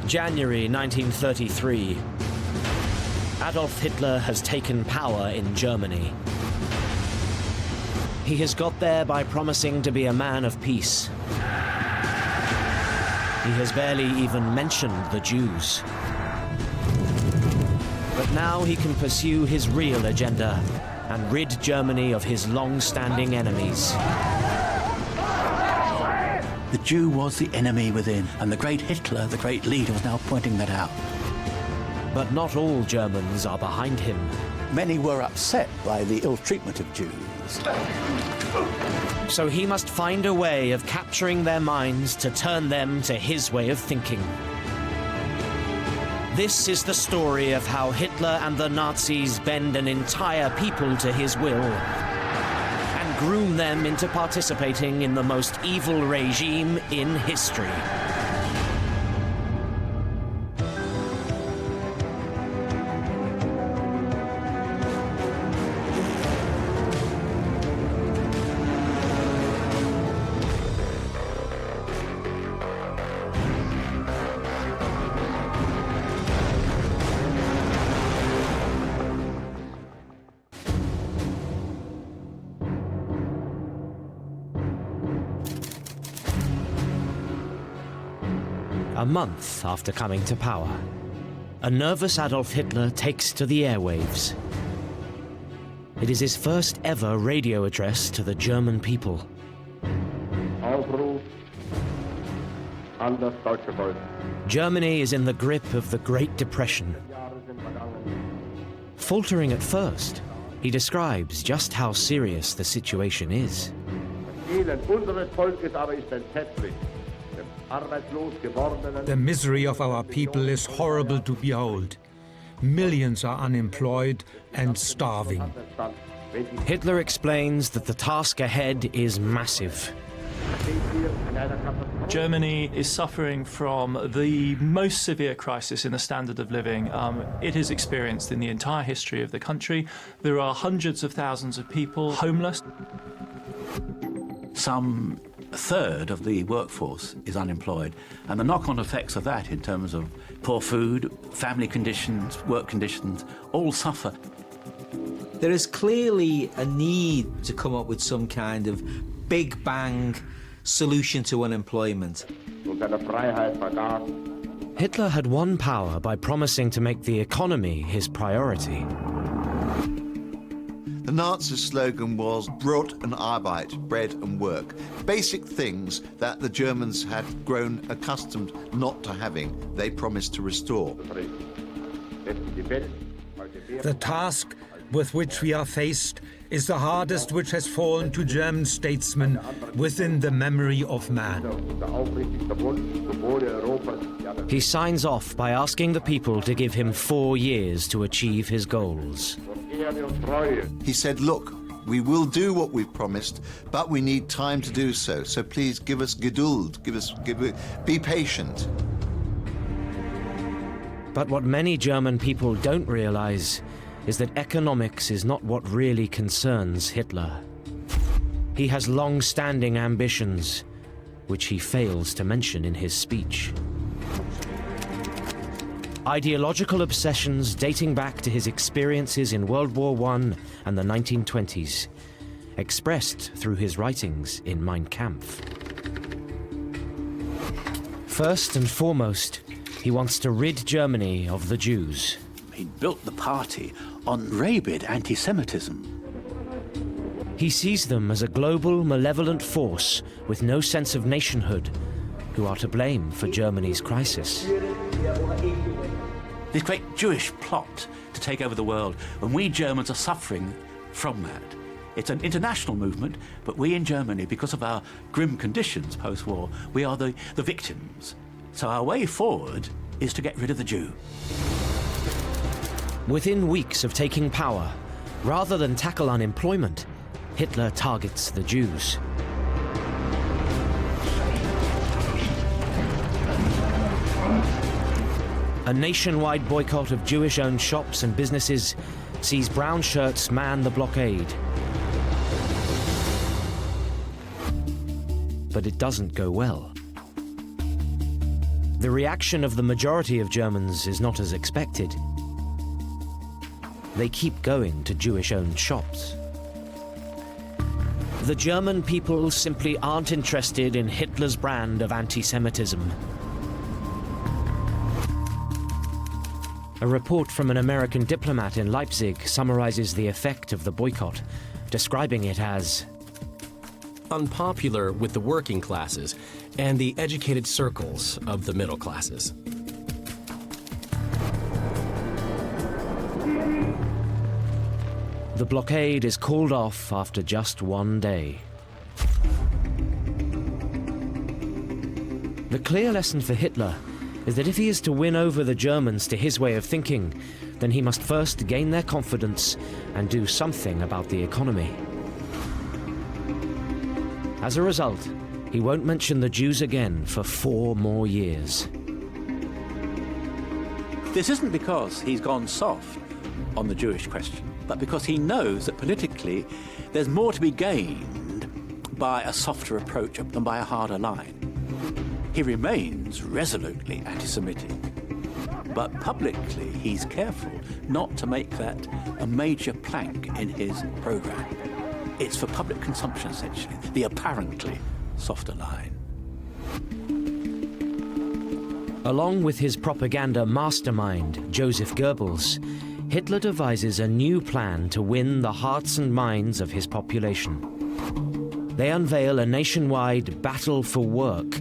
January 1933. Adolf Hitler has taken power in Germany. He has got there by promising to be a man of peace. He has barely even mentioned the Jews. But now he can pursue his real agenda and rid Germany of his long-standing enemies. The Jew was the enemy within, and the great Hitler, the great leader, was now pointing that out. But not all Germans are behind him. Many were upset by the ill treatment of Jews. So he must find a way of capturing their minds to turn them to his way of thinking. This is the story of how Hitler and the Nazis bend an entire people to his will and groom them into participating in the most evil regime in history. A month after coming to power, a nervous Adolf Hitler takes to the airwaves. It is his first ever radio address to the German people. Germany is in the grip of the Great Depression. Faltering at first, he describes just how serious the situation is. The misery of our people is horrible to behold. Millions are unemployed and starving. Hitler explains that the task ahead is massive. Germany is suffering from the most severe crisis in the standard of living it has experienced in the entire history of the country. There are hundreds of thousands of people homeless. Some third of the workforce is unemployed, and the knock-on effects of that in terms of poor food, family conditions, work conditions, all suffer. There is clearly a need to come up with some kind of big bang solution to unemployment. Hitler had won power by promising to make the economy his priority. The Nazi slogan was Brot und Arbeit, bread and work, basic things that the Germans had grown accustomed not to having, they promised to restore. The task with which we are faced is the hardest which has fallen to German statesmen within the memory of man. He signs off by asking the people to give him 4 years to achieve his goals. He said, look, we will do what we've promised, but we need time to do so. So please give us Geduld, be patient. But what many German people don't realize is that economics is not what really concerns Hitler. He has long-standing ambitions, which he fails to mention in his speech. Ideological obsessions dating back to his experiences in World War I and the 1920s, expressed through his writings in Mein Kampf. First and foremost, he wants to rid Germany of the Jews. He built the party on rabid anti-Semitism. He sees them as a global, malevolent force with no sense of nationhood, who are to blame for Germany's crisis. This great Jewish plot to take over the world, and we Germans are suffering from that. It's an international movement, but we in Germany, because of our grim conditions post-war, we are the victims. So our way forward is to get rid of the Jew. Within weeks of taking power, rather than tackle unemployment, Hitler targets the Jews. A nationwide boycott of Jewish-owned shops and businesses sees brown shirts man the blockade. But it doesn't go well. The reaction of the majority of Germans is not as expected. They keep going to Jewish-owned shops. The German people simply aren't interested in Hitler's brand of anti-Semitism. A report from an American diplomat in Leipzig summarizes the effect of the boycott, describing it as unpopular with the working classes and the educated circles of the middle classes. The blockade is called off after just one day. The clear lesson for Hitler is that if he is to win over the Germans to his way of thinking, then he must first gain their confidence and do something about the economy. As a result, he won't mention the Jews again for 4 more years. This isn't because he's gone soft on the Jewish question, but because he knows that politically there's more to be gained by a softer approach than by a harder line. He remains resolutely anti-Semitic, but publicly he's careful not to make that a major plank in his programme. It's for public consumption, essentially, the apparently softer line. Along with his propaganda mastermind, Joseph Goebbels, Hitler devises a new plan to win the hearts and minds of his population. They unveil a nationwide battle for work,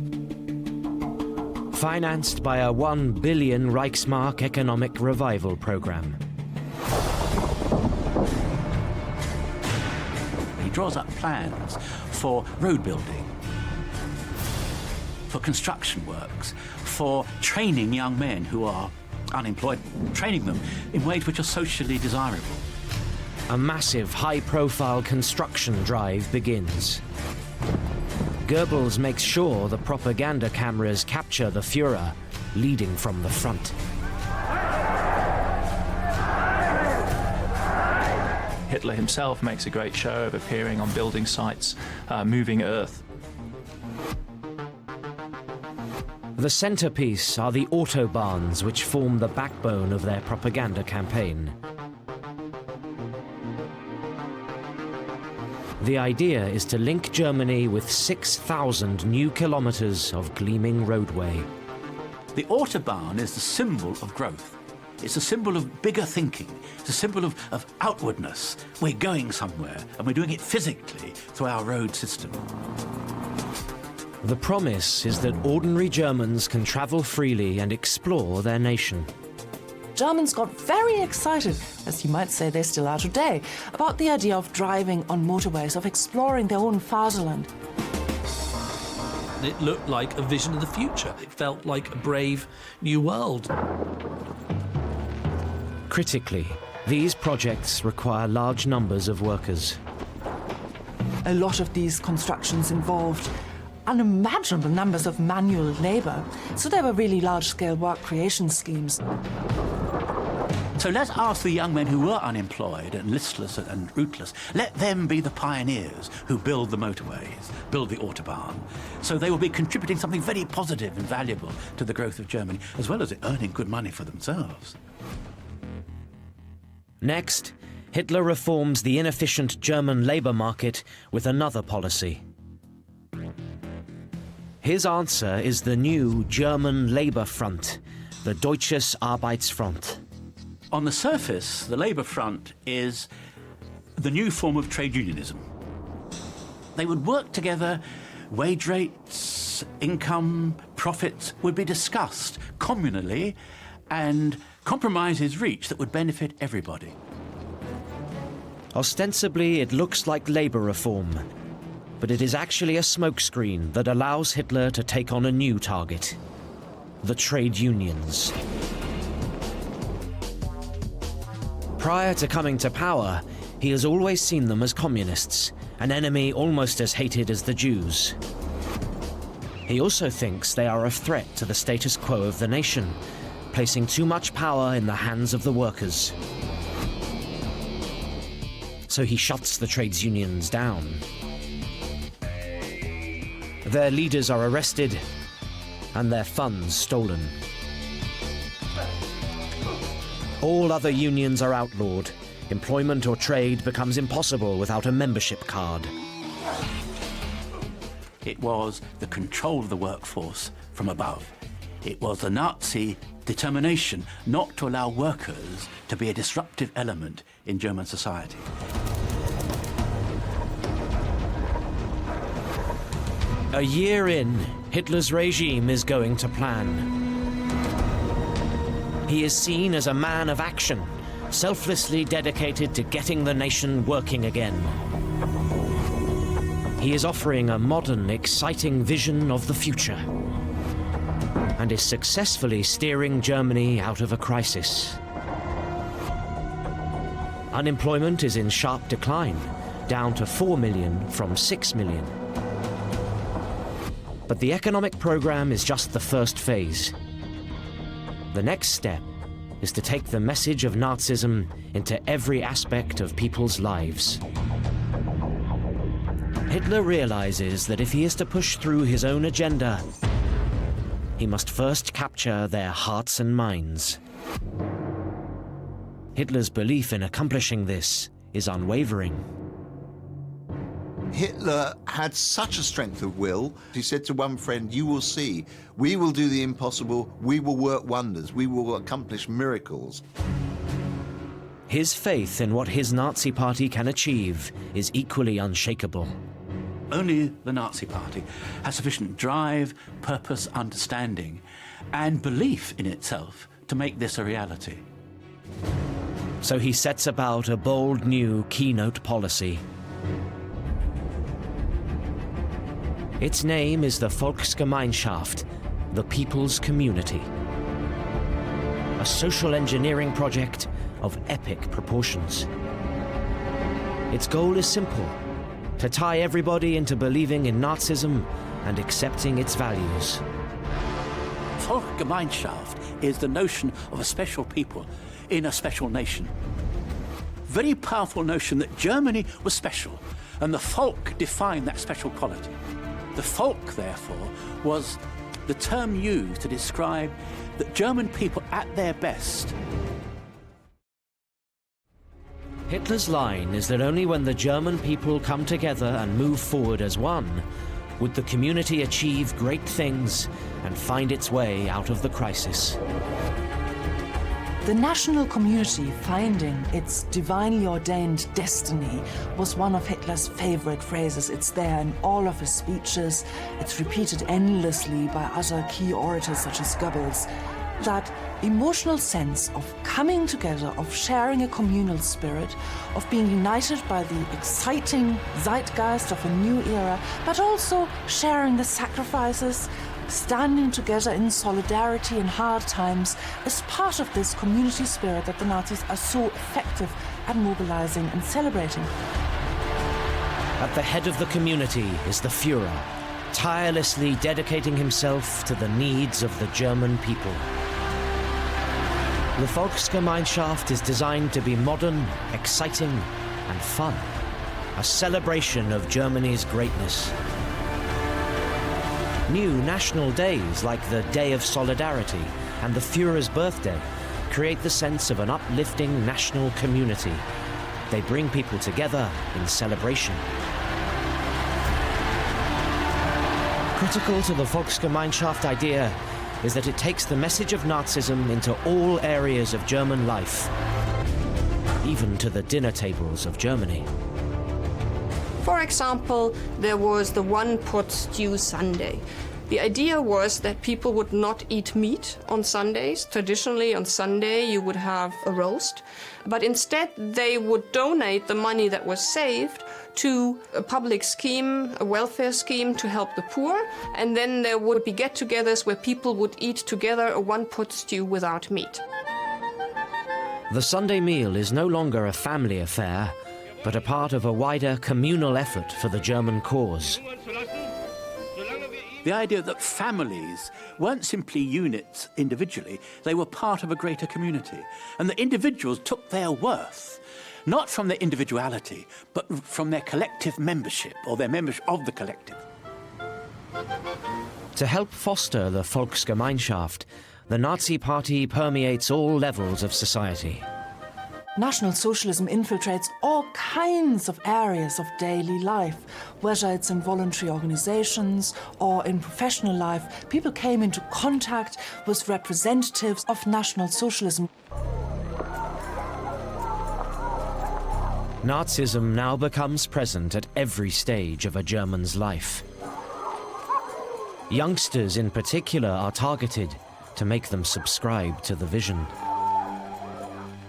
financed by a 1 billion Reichsmark economic revival program. He draws up plans for road building, for construction works, for training young men who are unemployed, training them in ways which are socially desirable. A massive, high-profile construction drive begins. Goebbels makes sure the propaganda cameras capture the Führer leading from the front. Hitler himself makes a great show of appearing on building sites, moving earth. The centerpiece are the autobahns which form the backbone of their propaganda campaign. The idea is to link Germany with 6,000 new kilometers of gleaming roadway. The Autobahn is the symbol of growth. It's a symbol of bigger thinking. It's a symbol of outwardness. We're going somewhere, and we're doing it physically through our road system. The promise is that ordinary Germans can travel freely and explore their nation. Germans got very excited, as you might say they still are today, about the idea of driving on motorways, of exploring their own fatherland. It looked like a vision of the future. It felt like a brave new world. Critically, these projects require large numbers of workers. A lot of these constructions involved unimaginable numbers of manual labor, so they were really large-scale work creation schemes. So let's ask the young men who were unemployed and listless and rootless, let them be the pioneers who build the motorways, build the Autobahn. So they will be contributing something very positive and valuable to the growth of Germany, as well as earning good money for themselves. Next, Hitler reforms the inefficient German labor market with another policy. His answer is the new German Labour Front, the Deutsches Arbeitsfront. On the surface, the Labour Front is the new form of trade unionism. They would work together, wage rates, income, profits would be discussed communally, and compromises reached that would benefit everybody. Ostensibly, it looks like labour reform, but it is actually a smokescreen that allows Hitler to take on a new target: the trade unions. Prior to coming to power, he has always seen them as communists, an enemy almost as hated as the Jews. He also thinks they are a threat to the status quo of the nation, placing too much power in the hands of the workers. So he shuts the trades unions down. Their leaders are arrested, and their funds stolen. All other unions are outlawed. Employment or trade becomes impossible without a membership card. It was the control of the workforce from above. It was the Nazi determination not to allow workers to be a disruptive element in German society. A year in, Hitler's regime is going to plan. He is seen as a man of action, selflessly dedicated to getting the nation working again. He is offering a modern, exciting vision of the future, and is successfully steering Germany out of a crisis. Unemployment is in sharp decline, down to 4 million from 6 million. But the economic program is just the first phase. The next step is to take the message of Nazism into every aspect of people's lives. Hitler realizes that if he is to push through his own agenda, he must first capture their hearts and minds. Hitler's belief in accomplishing this is unwavering. Hitler had such a strength of will. He said to one friend, "You will see, we will do the impossible, we will work wonders, we will accomplish miracles." His faith in what his Nazi party can achieve is equally unshakable. Only the Nazi Party has sufficient drive, purpose, understanding, and belief in itself to make this a reality. So he sets about a bold new keynote policy. Its name is the Volksgemeinschaft, the People's Community. A social engineering project of epic proportions. Its goal is simple: to tie everybody into believing in Nazism and accepting its values. Volksgemeinschaft is the notion of a special people in a special nation. Very powerful notion that Germany was special, and the Volk defined that special quality. The Volk, therefore, was the term used to describe the German people at their best. Hitler's line is that only when the German people come together and move forward as one would the community achieve great things and find its way out of the crisis. The national community finding its divinely ordained destiny was one of Hitler's favorite phrases. It's there in all of his speeches. It's repeated endlessly by other key orators such as Goebbels. That emotional sense of coming together, of sharing a communal spirit, of being united by the exciting zeitgeist of a new era, but also sharing the sacrifices, standing together in solidarity in hard times is part of this community spirit that the Nazis are so effective at mobilizing and celebrating. At the head of the community is the Führer, tirelessly dedicating himself to the needs of the German people. The Volksgemeinschaft is designed to be modern, exciting, and fun, a celebration of Germany's greatness. New national days like the Day of Solidarity and the Führer's birthday create the sense of an uplifting national community. They bring people together in celebration. Critical to the Volksgemeinschaft idea is that it takes the message of Nazism into all areas of German life, even to the dinner tables of Germany. For example, there was the one-pot stew Sunday. The idea was that people would not eat meat on Sundays. Traditionally, on Sunday, you would have a roast. But instead, they would donate the money that was saved to a public scheme, a welfare scheme to help the poor. And then there would be get-togethers where people would eat together a one-pot stew without meat. The Sunday meal is no longer a family affair, but a part of a wider communal effort for the German cause. The idea that families weren't simply units individually, they were part of a greater community. And that individuals took their worth, not from their individuality, but from their collective membership, or their membership of the collective. To help foster the Volksgemeinschaft, the Nazi Party permeates all levels of society. National Socialism infiltrates all kinds of areas of daily life, whether it's in voluntary organizations or in professional life. People came into contact with representatives of National Socialism. Nazism now becomes present at every stage of a German's life. Youngsters in particular are targeted to make them subscribe to the vision.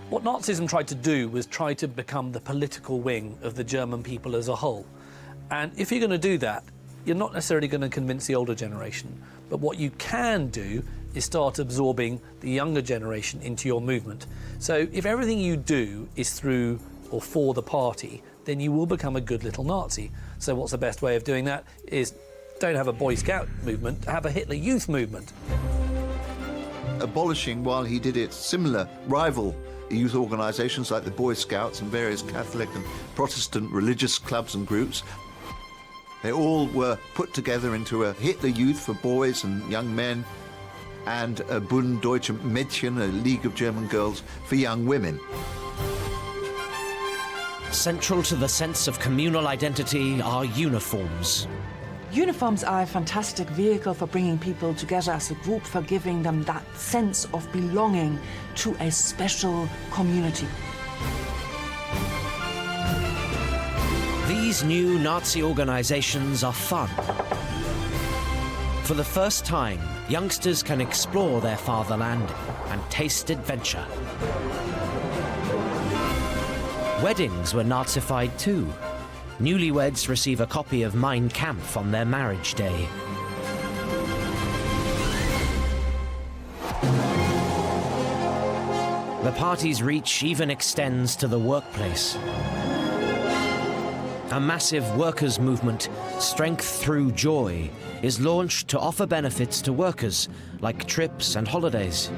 What Nazism tried to do was try to become the political wing of the German people as a whole. And if you're going to do that, you're not necessarily going to convince the older generation. But what you can do is start absorbing the younger generation into your movement. So if everything you do is through or for the party, then you will become a good little Nazi. So what's the best way of doing that is don't have a Boy Scout movement, have a Hitler Youth movement. Abolishing, while he did it, similar rival youth organisations like the Boy Scouts and various Catholic and Protestant religious clubs and groups. They all were put together into a Hitler Youth for boys and young men and a Bund Deutsche Mädchen, a League of German Girls for young women. Central to the sense of communal identity are uniforms. Uniforms are a fantastic vehicle for bringing people together as a group, for giving them that sense of belonging to a special community. These new Nazi organizations are fun. For the first time, youngsters can explore their fatherland and taste adventure. Weddings were Nazified too. Newlyweds receive a copy of Mein Kampf on their marriage day. The party's reach even extends to the workplace. A massive workers' movement, Strength Through Joy, is launched to offer benefits to workers, like trips and holidays.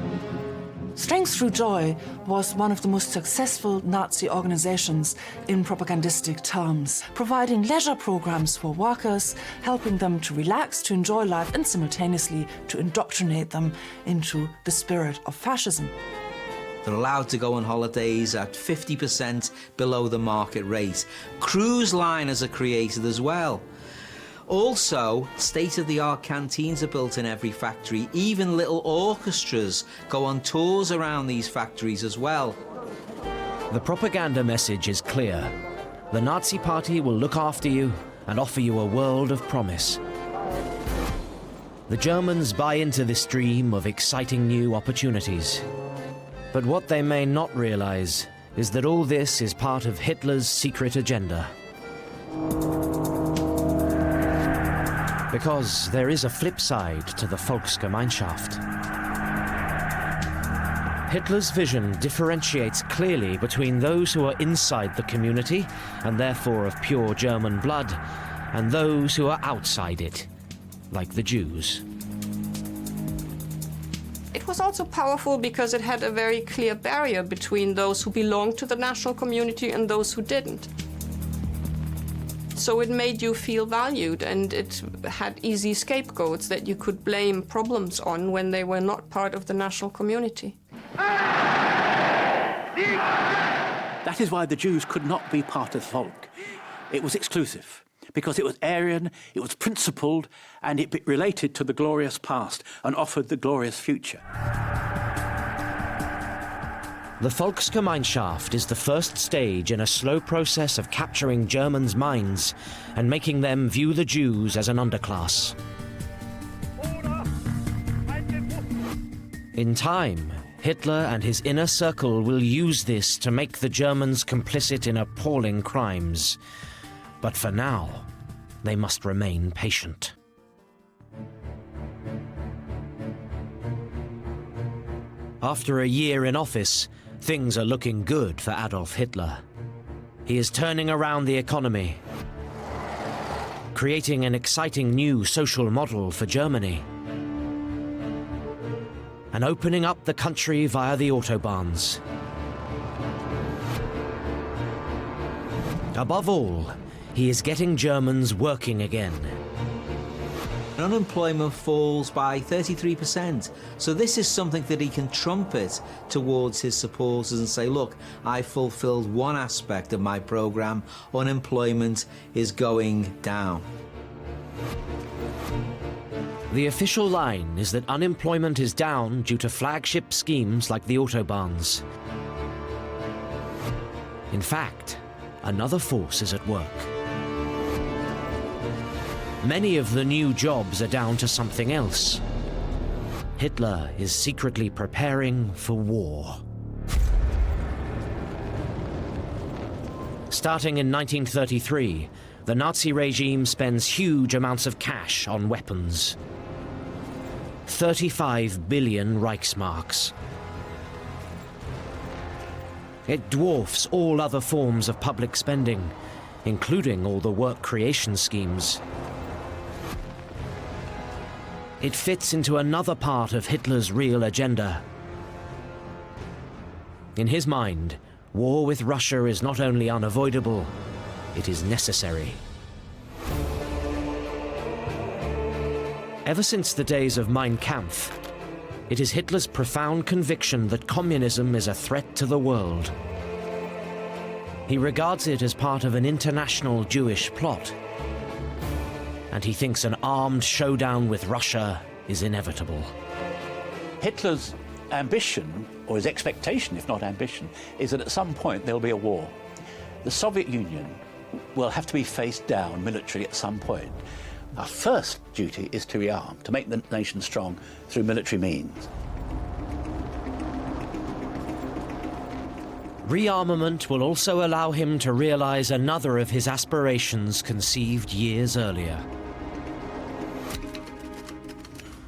Strength Through Joy was one of the most successful Nazi organizations in propagandistic terms, providing leisure programs for workers, helping them to relax, to enjoy life, and simultaneously to indoctrinate them into the spirit of fascism. They're allowed to go on holidays at 50% below the market rate. Cruise liners are created as well. Also, state-of-the-art canteens are built in every factory. Even little orchestras go on tours around these factories as well. The propaganda message is clear. The Nazi Party will look after you and offer you a world of promise. The Germans buy into this dream of exciting new opportunities. But what they may not realize is that all this is part of Hitler's secret agenda. Because there is a flip side to the Volksgemeinschaft. Hitler's vision differentiates clearly between those who are inside the community, and therefore of pure German blood, and those who are outside it, like the Jews. It was also powerful because it had a very clear barrier between those who belonged to the national community and those who didn't. So it made you feel valued, and it had easy scapegoats that you could blame problems on when they were not part of the national community. That is why the Jews could not be part of the folk. It was exclusive, because it was Aryan, it was principled, and it related to the glorious past and offered the glorious future. The Volksgemeinschaft is the first stage in a slow process of capturing Germans' minds and making them view the Jews as an underclass. In time, Hitler and his inner circle will use this to make the Germans complicit in appalling crimes. But for now, they must remain patient. After a year in office, things are looking good for Adolf Hitler. He is turning around the economy, creating an exciting new social model for Germany, and opening up the country via the autobahns. Above all, he is getting Germans working again. and unemployment falls by 33%. So this is something that he can trumpet towards his supporters and say, look, I fulfilled one aspect of my programme, unemployment is going down. The official line is that unemployment is down due to flagship schemes like the Autobahns. In fact, another force is at work. Many of the new jobs are down to something else. Hitler is secretly preparing for war. Starting in 1933, the Nazi regime spends huge amounts of cash on weapons. 35 billion Reichsmarks. It dwarfs all other forms of public spending, including all the work creation schemes. It fits into another part of Hitler's real agenda. In his mind, war with Russia is not only unavoidable, it is necessary. Ever since the days of Mein Kampf, it is Hitler's profound conviction that communism is a threat to the world. He regards it as part of an international Jewish plot, and he thinks an armed showdown with Russia is inevitable. Hitler's ambition, or his expectation, if not ambition, is that at some point there'll be a war. The Soviet Union will have to be faced down militarily at some point. Our first duty is to rearm, to make the nation strong through military means. Rearmament will also allow him to realize another of his aspirations conceived years earlier.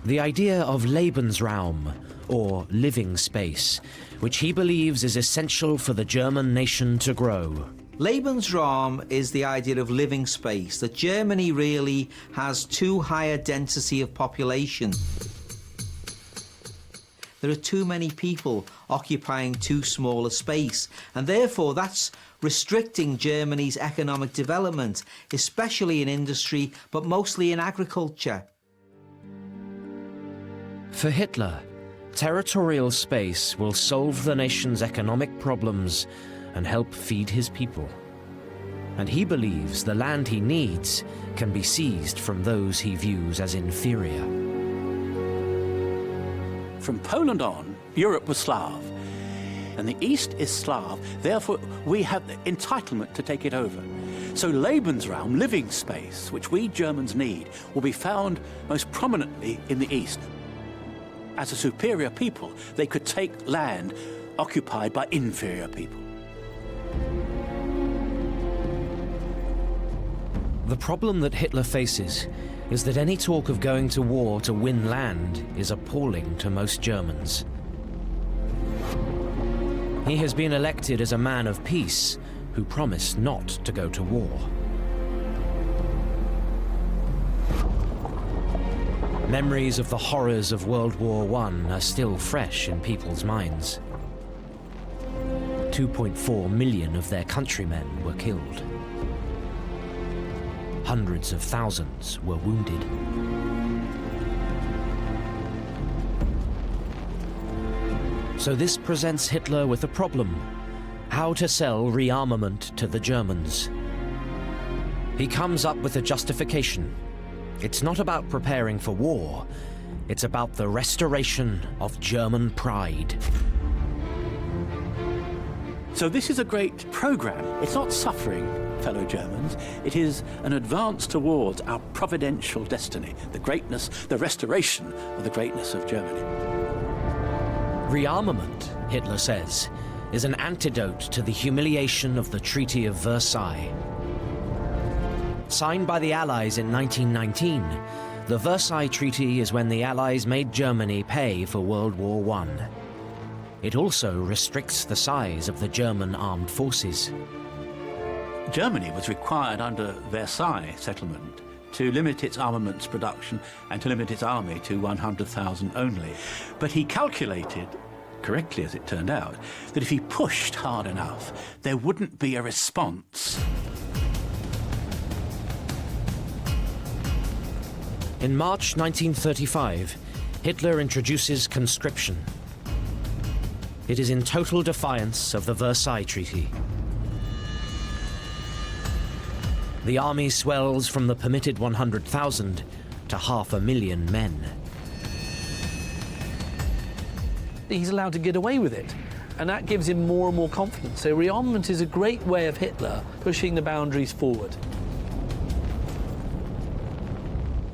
The idea of Lebensraum, or living space, which he believes is essential for the German nation to grow. Lebensraum is the idea of living space, that Germany really has too high a density of population. There are too many people occupying too small a space, and therefore that's restricting Germany's economic development, especially in industry, but mostly in agriculture. For Hitler, territorial space will solve the nation's economic problems and help feed his people. And he believes the land he needs can be seized from those he views as inferior. From Poland on, Europe was Slav, and the East is Slav, therefore we have the entitlement to take it over. So Lebensraum, living space, which we Germans need, will be found most prominently in the East. As a superior people, they could take land occupied by inferior people. The problem that Hitler faces is that any talk of going to war to win land is appalling to most Germans. He has been elected as a man of peace who promised not to go to war. Memories of the horrors of World War I are still fresh in people's minds. 2.4 million of their countrymen were killed. Hundreds of thousands were wounded. So this presents Hitler with a problem: how to sell rearmament to the Germans. He comes up with a justification. It's not about preparing for war, it's about the restoration of German pride. So this is a great program. It's not suffering, fellow Germans. It is an advance towards our providential destiny, the greatness, the restoration of the greatness of Germany. Rearmament, Hitler says, is an antidote to the humiliation of the Treaty of Versailles. Signed by the Allies in 1919, the Versailles Treaty is when the Allies made Germany pay for World War I. It also restricts the size of the German armed forces. Germany was required under Versailles settlement to limit its armaments production and to limit its army to 100,000 only. But he calculated, correctly as it turned out, that if he pushed hard enough, there wouldn't be a response. In March 1935, Hitler introduces conscription. It is in total defiance of the Versailles Treaty. The army swells from the permitted 100,000 to 500,000 men. He's allowed to get away with it, and that gives him more and more confidence. So rearmament is a great way of Hitler pushing the boundaries forward.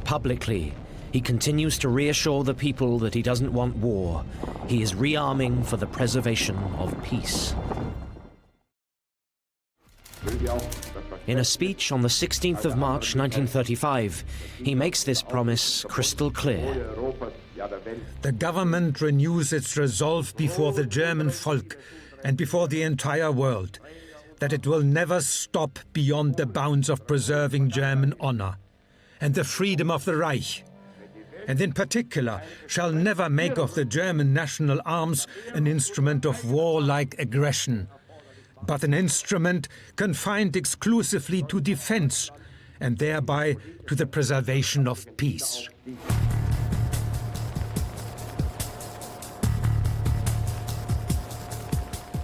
Publicly, he continues to reassure the people that he doesn't want war. He is rearming for the preservation of peace. In a speech on the 16th of March 1935, he makes this promise crystal clear. The government renews its resolve before the German folk and before the entire world that it will never stop beyond the bounds of preserving German honor and the freedom of the Reich, and in particular shall never make of the German national arms an instrument of warlike aggression, but an instrument confined exclusively to defense and thereby to the preservation of peace.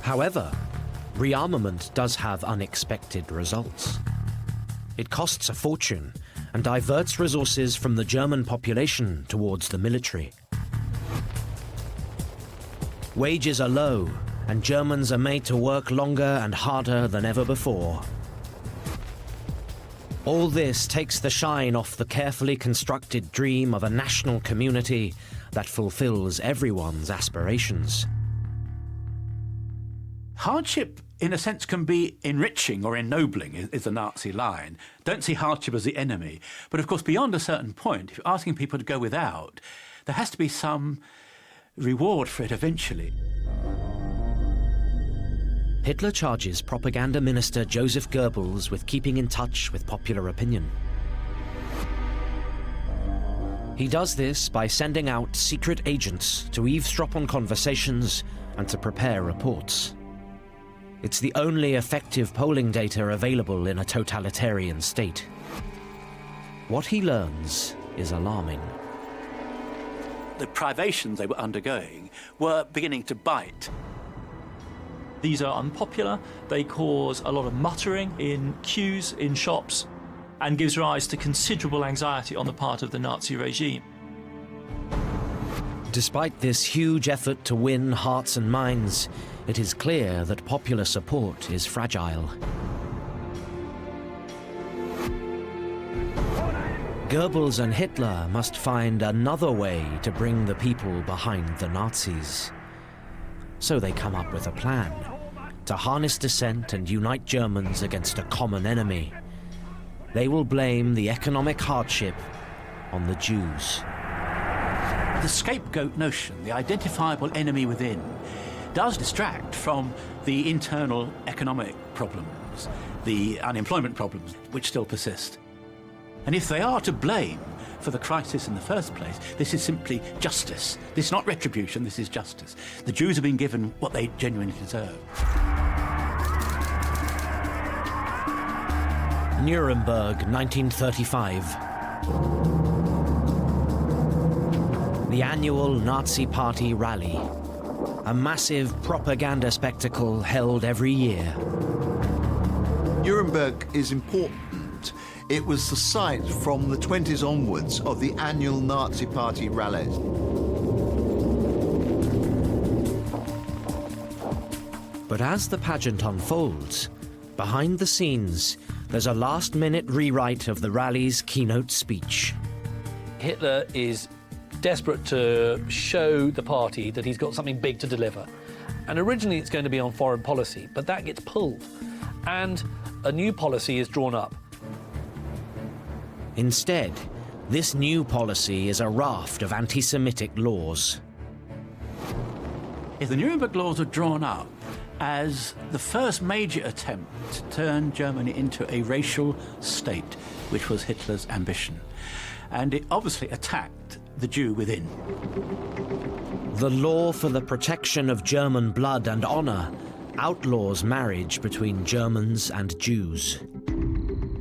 However, rearmament does have unexpected results. It costs a fortune and diverts resources from the German population towards the military. Wages are low, and Germans are made to work longer and harder than ever before. All this takes the shine off the carefully constructed dream of a national community that fulfills everyone's aspirations. Hardship, in a sense, can be enriching or ennobling, is the Nazi line. Don't see hardship as the enemy. But of course, beyond a certain point, if you're asking people to go without, there has to be some reward for it eventually. Hitler charges propaganda minister Joseph Goebbels with keeping in touch with popular opinion. He does this by sending out secret agents to eavesdrop on conversations and to prepare reports. It's the only effective polling data available in a totalitarian state. What he learns is alarming. The privations they were undergoing were beginning to bite. These are unpopular, they cause a lot of muttering in queues, in shops, and gives rise to considerable anxiety on the part of the Nazi regime. Despite this huge effort to win hearts and minds, it is clear that popular support is fragile. Goebbels and Hitler must find another way to bring the people behind the Nazis. So they come up with a plan to harness dissent and unite Germans against a common enemy. They will blame the economic hardship on the Jews. The scapegoat notion, the identifiable enemy within, does distract from the internal economic problems, the unemployment problems, which still persist. And if they are to blame for the crisis in the first place, this is simply justice. This is not retribution, this is justice. The Jews have been given what they genuinely deserve. Nuremberg, 1935. The annual Nazi Party rally. A massive propaganda spectacle held every year. Nuremberg is important. It was the site from the 20s onwards of the annual Nazi Party rallies. But as the pageant unfolds, behind the scenes, there's a last-minute rewrite of the rally's keynote speech. Hitler is desperate to show the party that he's got something big to deliver. And originally it's going to be on foreign policy, but that gets pulled. And a new policy is drawn up. Instead, this new policy is a raft of anti-Semitic laws. If the Nuremberg laws are drawn up as the first major attempt to turn Germany into a racial state, which was Hitler's ambition, and it obviously attacked the Jew within. The law for the protection of German blood and honor outlaws marriage between Germans and Jews.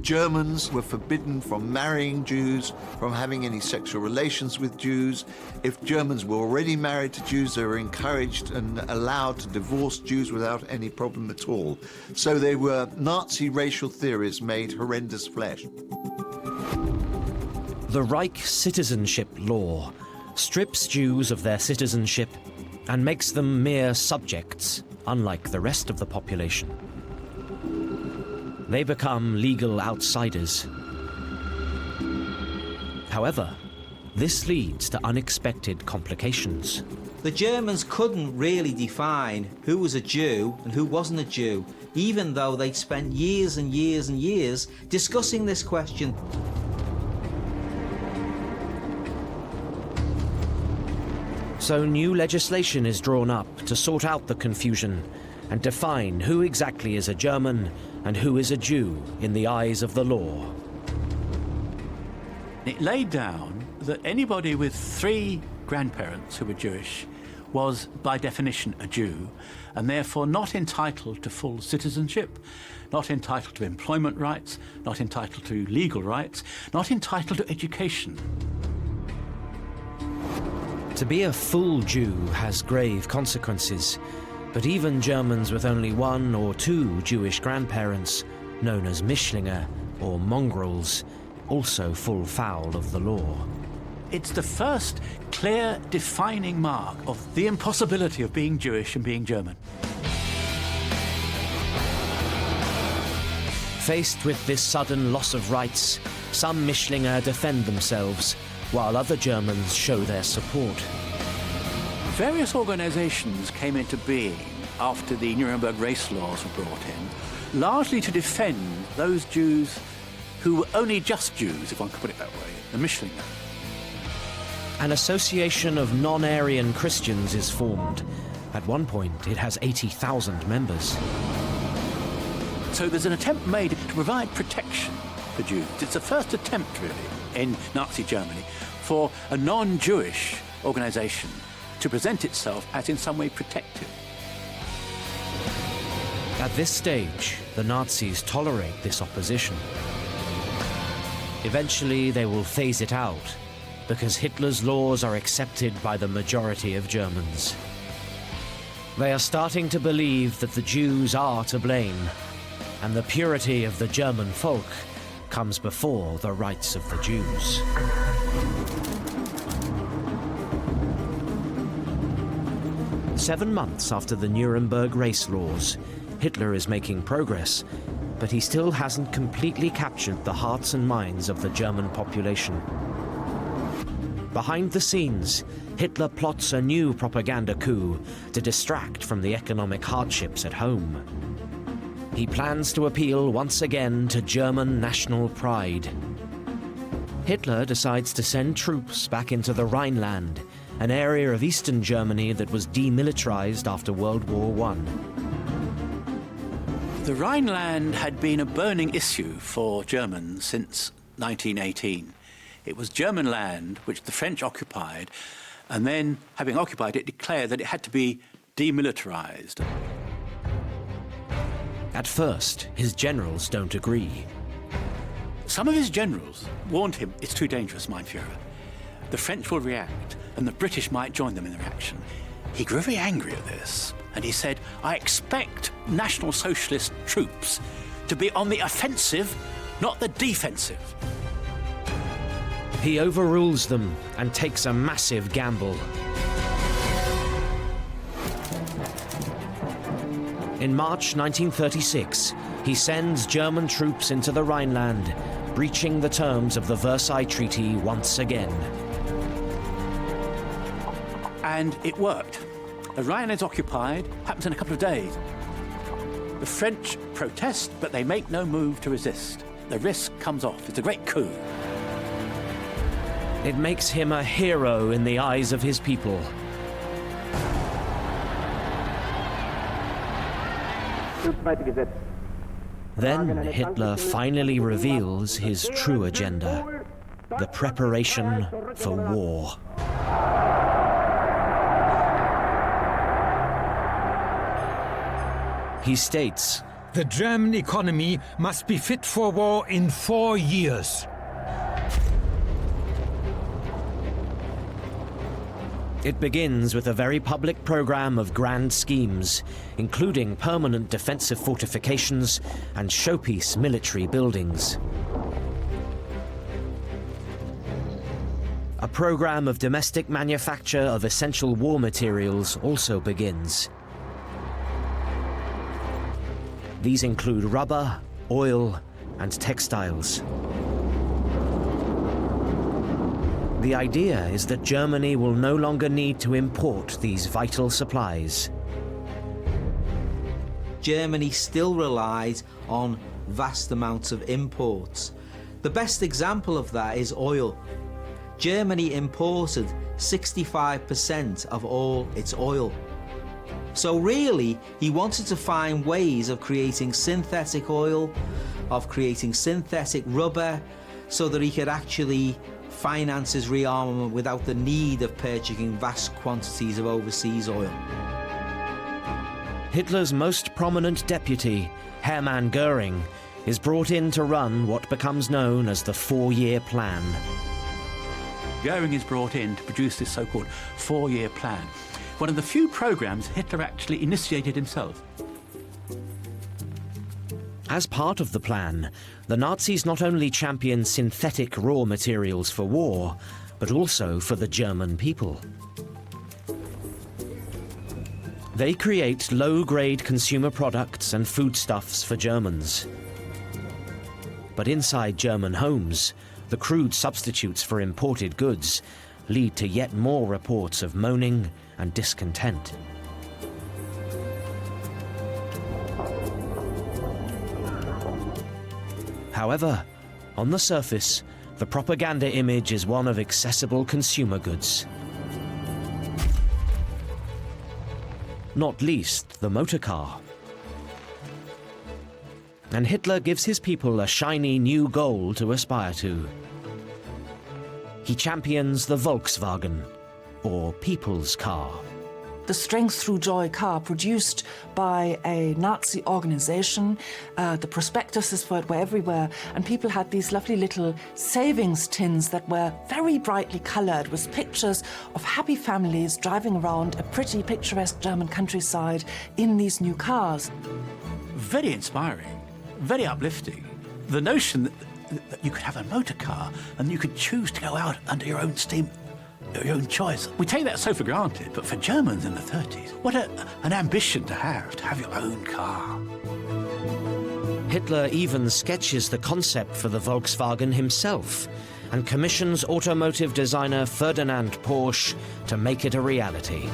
Germans were forbidden from marrying Jews, from having any sexual relations with Jews. If Germans were already married to Jews, they were encouraged and allowed to divorce Jews without any problem at all. So they were Nazi racial theories made horrendous flesh. The Reich citizenship law strips Jews of their citizenship and makes them mere subjects, unlike the rest of the population. They become legal outsiders. However, this leads to unexpected complications. The Germans couldn't really define who was a Jew and who wasn't a Jew, even though they'd spent years and years and years discussing this question. So new legislation is drawn up to sort out the confusion and define who exactly is a German and who is a Jew in the eyes of the law. It laid down that anybody with 3 grandparents who were Jewish was by definition a Jew, and therefore not entitled to full citizenship, not entitled to employment rights, not entitled to legal rights, not entitled to education. To be a full Jew has grave consequences, but even Germans with only 1 or 2 Jewish grandparents, known as Mischlinge or mongrels, also fall foul of the law. It's the first clear defining mark of the impossibility of being Jewish and being German. Faced with this sudden loss of rights, some Mischlinge defend themselves, while other Germans show their support. Various organizations came into being after the Nuremberg race laws were brought in, largely to defend those Jews who were only just Jews, if one could put it that way, the Mischlinge. An association of non-Aryan Christians is formed. At one point, it has 80,000 members. So there's an attempt made to provide protection for Jews. It's the first attempt, really, in Nazi Germany for a non-Jewish organization to present itself as in some way protective. At this stage, the Nazis tolerate this opposition. Eventually, they will phase it out, because Hitler's laws are accepted by the majority of Germans. They are starting to believe that the Jews are to blame, and the purity of the German folk comes before the rights of the Jews. Seven months after the Nuremberg race laws, Hitler is making progress, but he still hasn't completely captured the hearts and minds of the German population. Behind the scenes, Hitler plots a new propaganda coup to distract from the economic hardships at home. He plans to appeal once again to German national pride. Hitler decides to send troops back into the Rhineland, an area of eastern Germany that was demilitarized after World War I. The Rhineland had been a burning issue for Germans since 1918. It was German land which the French occupied, and then, having occupied it, declared that it had to be demilitarized. At first, his generals don't agree. Some of his generals warned him, it's too dangerous, mein Führer. The French will react, and the British might join them in the reaction. He grew very angry at this, and he said, I expect National Socialist troops to be on the offensive, not the defensive. He overrules them and takes a massive gamble. In March 1936, he sends German troops into the Rhineland, breaching the terms of the Versailles Treaty once again. And it worked. The Rhine is occupied, happens in a couple of days. The French protest, but they make no move to resist. The risk comes off. It's a great coup. It makes him a hero in the eyes of his people. Then Hitler finally reveals his true agenda, the preparation for war. He states, The German economy must be fit for war in 4 years. It begins with a very public program of grand schemes, including permanent defensive fortifications and showpiece military buildings. A program of domestic manufacture of essential war materials also begins. These include rubber, oil, and textiles. The idea is that Germany will no longer need to import these vital supplies. Germany still relies on vast amounts of imports. The best example of that is oil. Germany imported 65% of all its oil. So really, he wanted to find ways of creating synthetic oil, of creating synthetic rubber, so that he could actually finance his rearmament without the need of purchasing vast quantities of overseas oil. Hitler's most prominent deputy, Hermann Göring, is brought in to run what becomes known as the 4-year plan. Göring is brought in to produce this so-called 4-year plan, one of the few programs Hitler actually initiated himself. As part of the plan, the Nazis not only champion synthetic raw materials for war, but also for the German people. They create low-grade consumer products and foodstuffs for Germans. But inside German homes, the crude substitutes for imported goods lead to yet more reports of moaning and discontent. However, on the surface, the propaganda image is one of accessible consumer goods. Not least the motor car. And Hitler gives his people a shiny new goal to aspire to. He champions the Volkswagen, or people's car. The Strength Through Joy car produced by a Nazi organization. The prospectuses for it were everywhere, and people had these lovely little savings tins that were very brightly colored with pictures of happy families driving around a pretty picturesque German countryside in these new cars. Very inspiring, very uplifting. The notion that you could have a motor car and you could choose to go out under your own steam, your own choice. We take that so for granted, but for Germans in the 30s, what an ambition to have your own car. Hitler even sketches the concept for the Volkswagen himself and commissions automotive designer Ferdinand Porsche to make it a reality.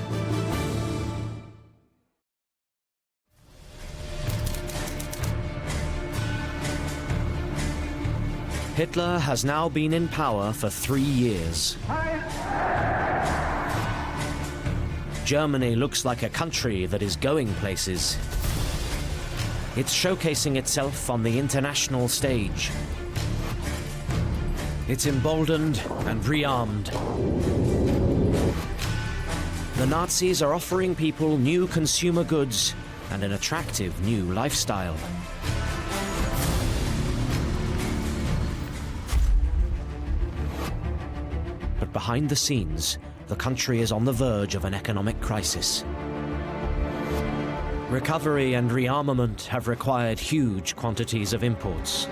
Hitler has now been in power for 3 years. Germany looks like a country that is going places. It's showcasing itself on the international stage. It's emboldened and rearmed. The Nazis are offering people new consumer goods and an attractive new lifestyle. But behind the scenes, the country is on the verge of an economic crisis. Recovery and rearmament have required huge quantities of imports.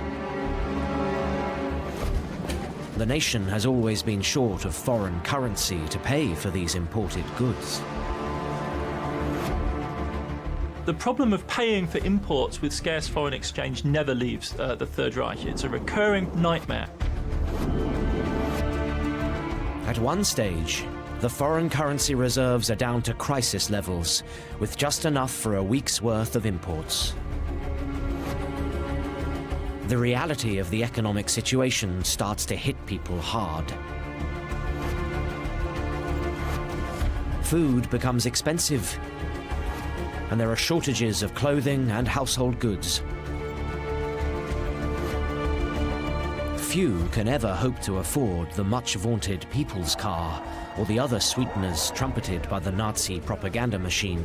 The nation has always been short of foreign currency to pay for these imported goods. The problem of paying for imports with scarce foreign exchange never leaves the Third Reich. It's a recurring nightmare. At one stage, the foreign currency reserves are down to crisis levels, with just enough for a week's worth of imports. The reality of the economic situation starts to hit people hard. Food becomes expensive, and there are shortages of clothing and household goods. Few can ever hope to afford the much-vaunted people's car or the other sweeteners trumpeted by the Nazi propaganda machine.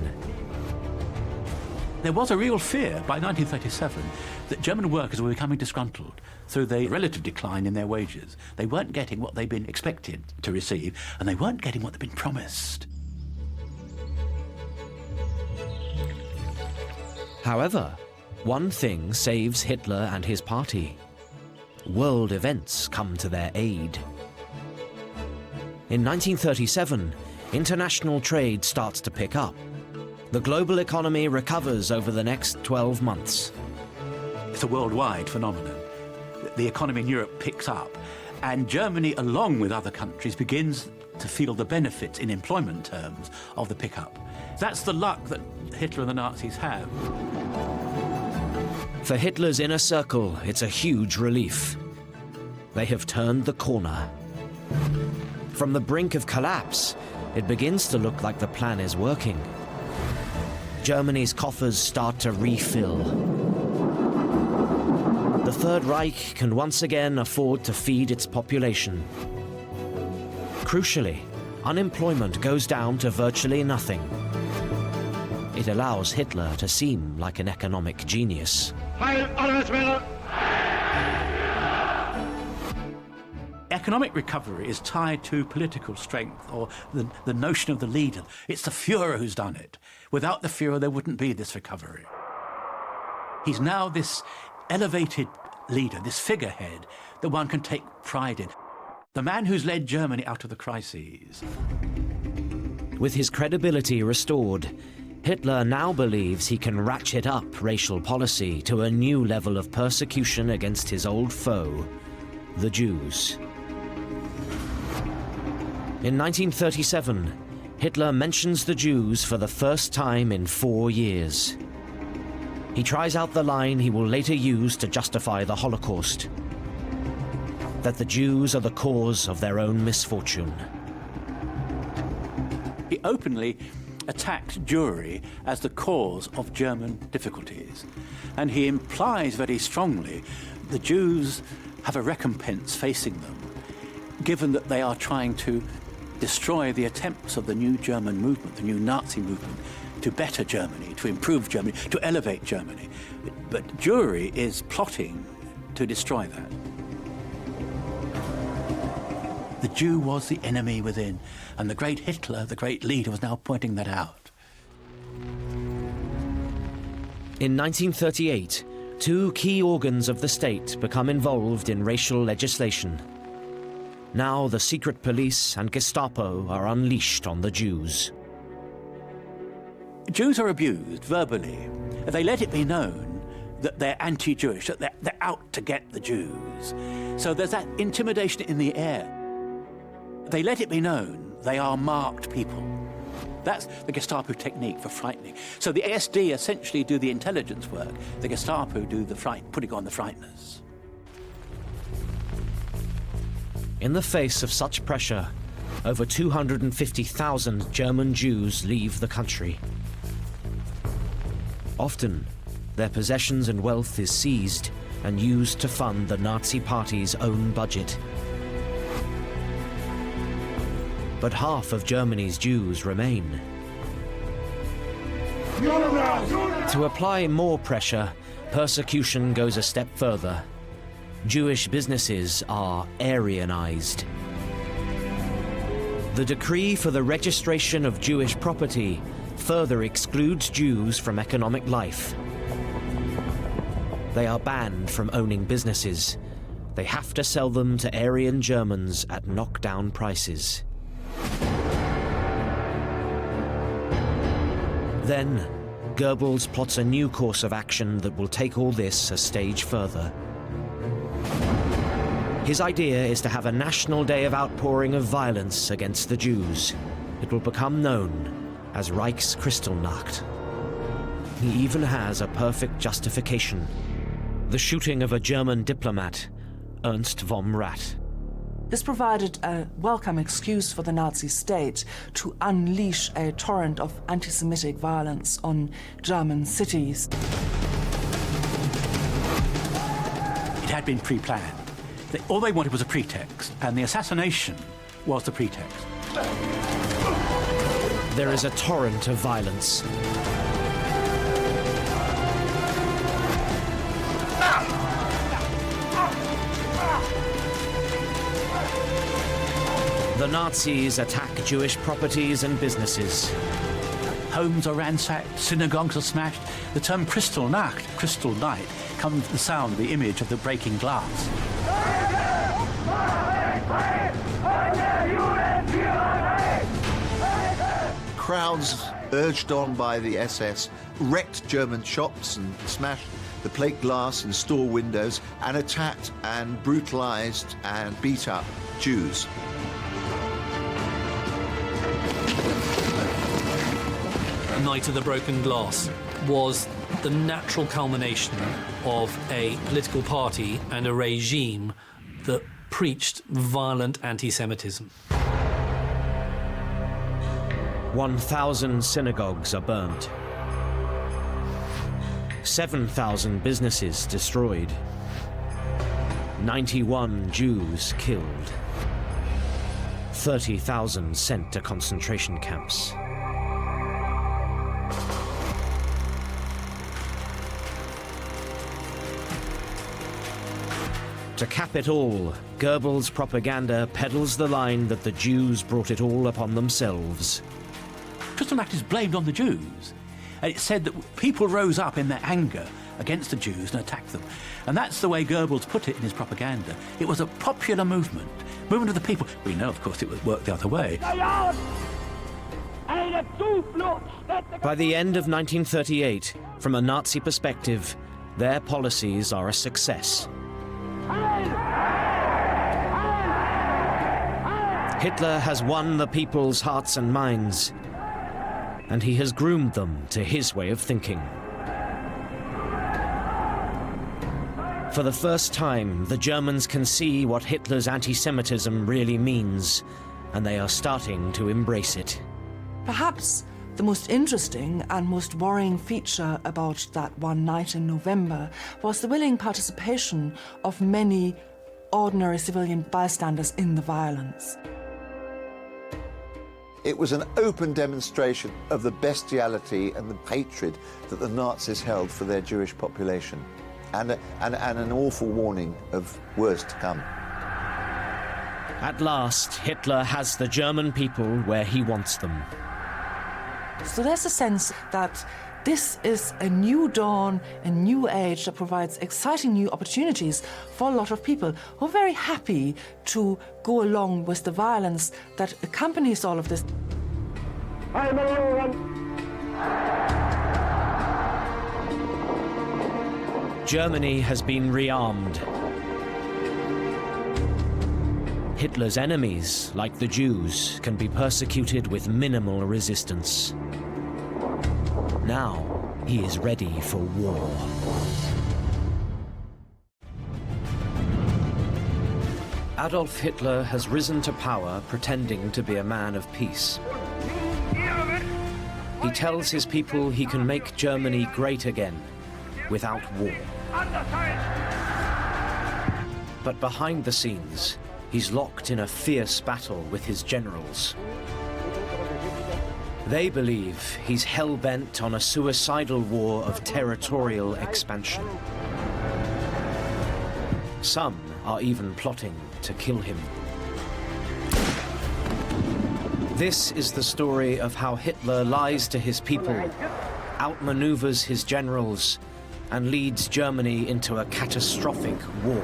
There was a real fear by 1937 that German workers were becoming disgruntled through the relative decline in their wages. They weren't getting what they'd been expected to receive, and they weren't getting what they'd been promised. However, one thing saves Hitler and his party. World events come to their aid. In 1937, international trade starts to pick up. The global economy recovers over the next 12 months. It's a worldwide phenomenon. The economy in Europe picks up, and Germany, along with other countries, begins to feel the benefits in employment terms of the pickup. That's the luck that Hitler and the Nazis have. For Hitler's inner circle, it's a huge relief. They have turned the corner. From the brink of collapse, it begins to look like the plan is working. Germany's coffers start to refill. The Third Reich can once again afford to feed its population. Crucially, unemployment goes down to virtually nothing. It allows Hitler to seem like an economic genius. Economic recovery is tied to political strength, or the notion of the leader. It's the führer who's done it. Without the führer, there wouldn't be this recovery. He's now this elevated leader, this figurehead that one can take pride in. The man who's led Germany out of the crises. With his credibility restored, Hitler now believes he can ratchet up racial policy to a new level of persecution against his old foe, the Jews. In 1937, Hitler mentions the Jews for the first time in 4 years. He tries out the line he will later use to justify the Holocaust, that the Jews are the cause of their own misfortune. He openly attacked Jewry as the cause of German difficulties, and he implies very strongly the Jews have a recompense facing them, given that they are trying to destroy the attempts of the new German movement, the new Nazi movement, to better Germany, to improve Germany, to elevate Germany. But Jewry is plotting to destroy that. The Jew was the enemy within, and the great Hitler, the great leader, was now pointing that out. In 1938, 2 key organs of the state become involved in racial legislation. Now the secret police and Gestapo are unleashed on the Jews. Jews are abused verbally. They let it be known that they're anti-Jewish, that they're out to get the Jews. So there's that intimidation in the air. They let it be known they are marked people. That's the Gestapo technique for frightening. So the SD essentially do the intelligence work. The Gestapo do the putting on the frighteners. In the face of such pressure, over 250,000 German Jews leave the country. Often, their possessions and wealth is seized and used to fund the Nazi Party's own budget. But half of Germany's Jews remain. To apply more pressure, persecution goes a step further. Jewish businesses are Aryanized. The decree for the registration of Jewish property further excludes Jews from economic life. They are banned from owning businesses. They have to sell them to Aryan Germans at knockdown prices. Then, Goebbels plots a new course of action that will take all this a stage further. His idea is to have a national day of outpouring of violence against the Jews. It will become known as Reich's Kristallnacht. He even has a perfect justification: the shooting of a German diplomat, Ernst vom Rath. This provided a welcome excuse for the Nazi state to unleash a torrent of anti-Semitic violence on German cities. It had been pre-planned. All they wanted was a pretext, and the assassination was the pretext. There is a torrent of violence. The Nazis attack Jewish properties and businesses. Homes are ransacked, synagogues are smashed. The term Kristallnacht, crystal night, comes from the sound, the image of the breaking glass. Crowds, urged on by the SS, wrecked German shops and smashed the plate glass in store windows and attacked and brutalized and beat up Jews. Night of the Broken Glass was the natural culmination of a political party and a regime that preached violent anti-Semitism. 1,000 synagogues are burnt. 7,000 businesses destroyed. 91 Jews killed. 30,000 sent to concentration camps. To cap it all, Goebbels' propaganda peddles the line that the Jews brought it all upon themselves. Kristallnacht is blamed on the Jews. And it said that people rose up in their anger against the Jews and attacked them. And that's the way Goebbels put it in his propaganda. It was a popular movement of the people. We know, of course, it would work the other way. By the end of 1938, from a Nazi perspective, their policies are a success. Hitler has won the people's hearts and minds, and he has groomed them to his way of thinking. For the first time, the Germans can see what Hitler's anti-Semitism really means, and they are starting to embrace it. Perhaps the most interesting and most worrying feature about that one night in November was the willing participation of many ordinary civilian bystanders in the violence. It was an open demonstration of the bestiality and the hatred that the Nazis held for their Jewish population, and an awful warning of worse to come. At last, Hitler has the German people where he wants them. So there's a sense that this is a new dawn, a new age that provides exciting new opportunities for a lot of people who are very happy to go along with the violence that accompanies all of this. Germany has been rearmed. Hitler's enemies, like the Jews, can be persecuted with minimal resistance. Now, he is ready for war. Adolf Hitler has risen to power pretending to be a man of peace. He tells his people he can make Germany great again, without war. But behind the scenes, he's locked in a fierce battle with his generals. They believe he's hell-bent on a suicidal war of territorial expansion. Some are even plotting to kill him. This is the story of how Hitler lies to his people, outmaneuvers his generals, and leads Germany into a catastrophic war.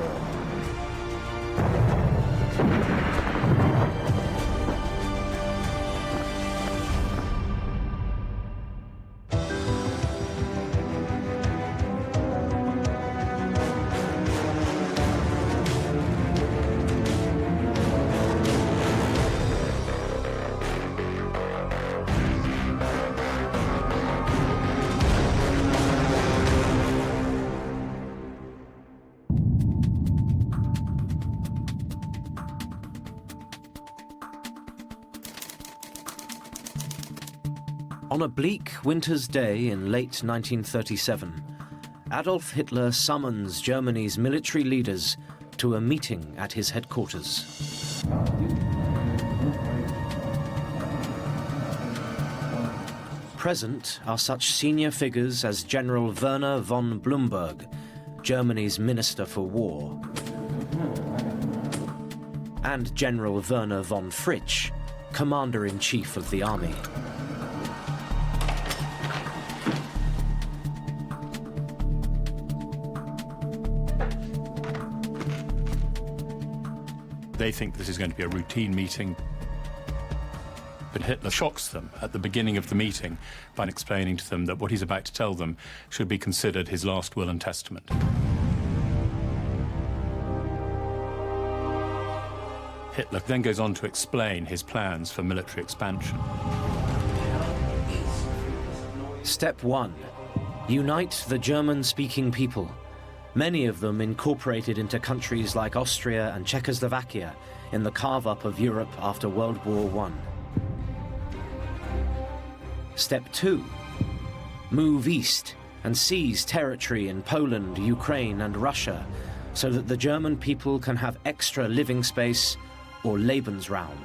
On a bleak winter's day in late 1937, Adolf Hitler summons Germany's military leaders to a meeting at his headquarters. Present are such senior figures as General Werner von Blumberg, Germany's Minister for War. and General Werner von Fritsch, Commander-in-Chief of the army. They think this is going to be a routine meeting. But Hitler shocks them at the beginning of the meeting by explaining to them that what he's about to tell them should be considered his last will and testament. Hitler then goes on to explain his plans for military expansion. Step 1. Unite the German-speaking people, many of them incorporated into countries like Austria and Czechoslovakia in the carve-up of Europe after World War I. Step 2. Move east and seize territory in Poland, Ukraine and Russia so that the German people can have extra living space or Lebensraum.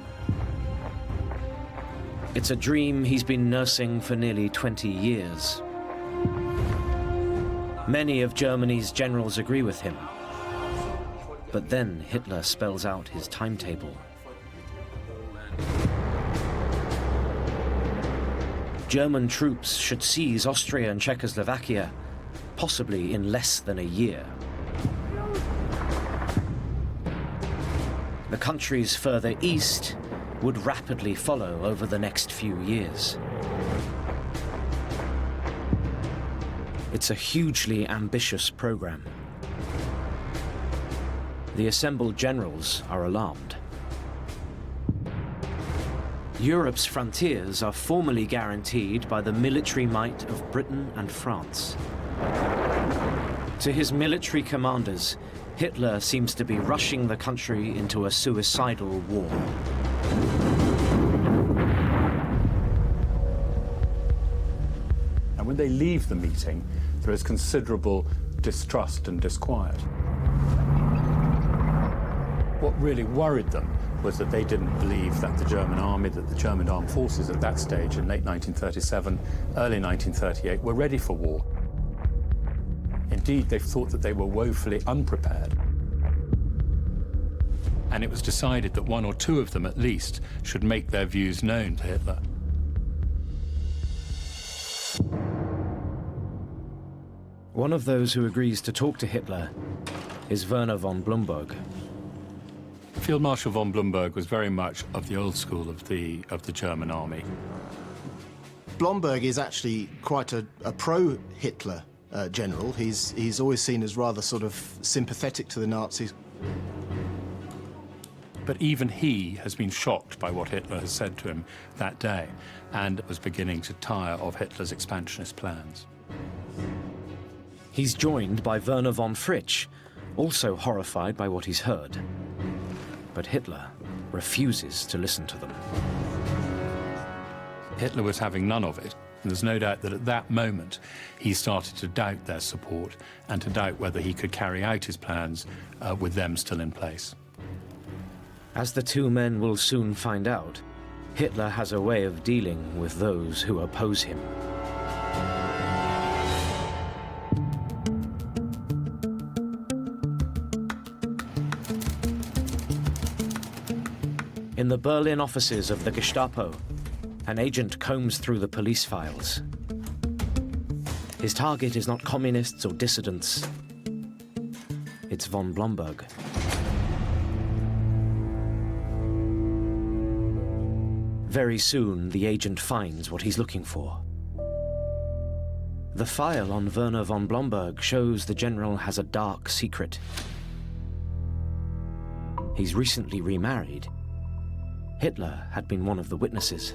It's a dream he's been nursing for nearly 20 years. Many of Germany's generals agree with him. But then Hitler spells out his timetable. German troops should seize Austria and Czechoslovakia, possibly in less than a year. The countries further east would rapidly follow over the next few years. It's a hugely ambitious program. The assembled generals are alarmed. Europe's frontiers are formally guaranteed by the military might of Britain and France. To his military commanders, Hitler seems to be rushing the country into a suicidal war. And when they leave the meeting, there is considerable distrust and disquiet. What really worried them was that they didn't believe that the German army, that the German armed forces at that stage in late 1937, early 1938, were ready for war. Indeed, they thought that they were woefully unprepared. And it was decided that one or two of them at least should make their views known to Hitler. One of those who agrees to talk to Hitler is Werner von Blumberg. Field Marshal von Blumberg was very much of the old school of the German army. Blomberg is actually quite a pro-Hitler general. He's always seen as rather sort of sympathetic to the Nazis. But even he has been shocked by what Hitler has said to him that day and was beginning to tire of Hitler's expansionist plans. He's joined by Werner von Fritsch, also horrified by what he's heard. But Hitler refuses to listen to them. Hitler was having none of it, and there's no doubt that at that moment he started to doubt their support and to doubt whether he could carry out his plans with them still in place. As the two men will soon find out, Hitler has a way of dealing with those who oppose him. In the Berlin offices of the Gestapo, an agent combs through the police files. His target is not communists or dissidents. It's von Blomberg. Very soon, the agent finds what he's looking for. The file on Werner von Blomberg shows the general has a dark secret. He's recently remarried. Hitler had been one of the witnesses.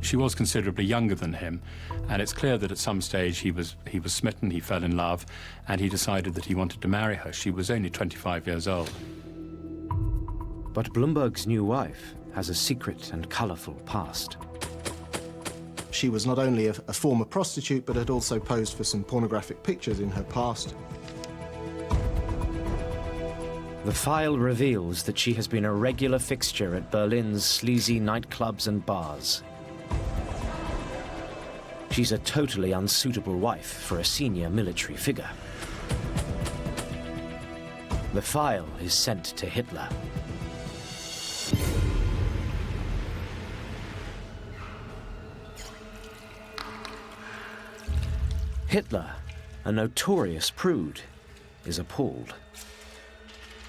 She was considerably younger than him, and it's clear that at some stage he was smitten, he fell in love, and he decided that he wanted to marry her. She was only 25 years old. But Blomberg's new wife has a secret and colourful past. She was not only a former prostitute, but had also posed for some pornographic pictures in her past. The file reveals that she has been a regular fixture at Berlin's sleazy nightclubs and bars. She's a totally unsuitable wife for a senior military figure. The file is sent to Hitler. Hitler, a notorious prude, is appalled.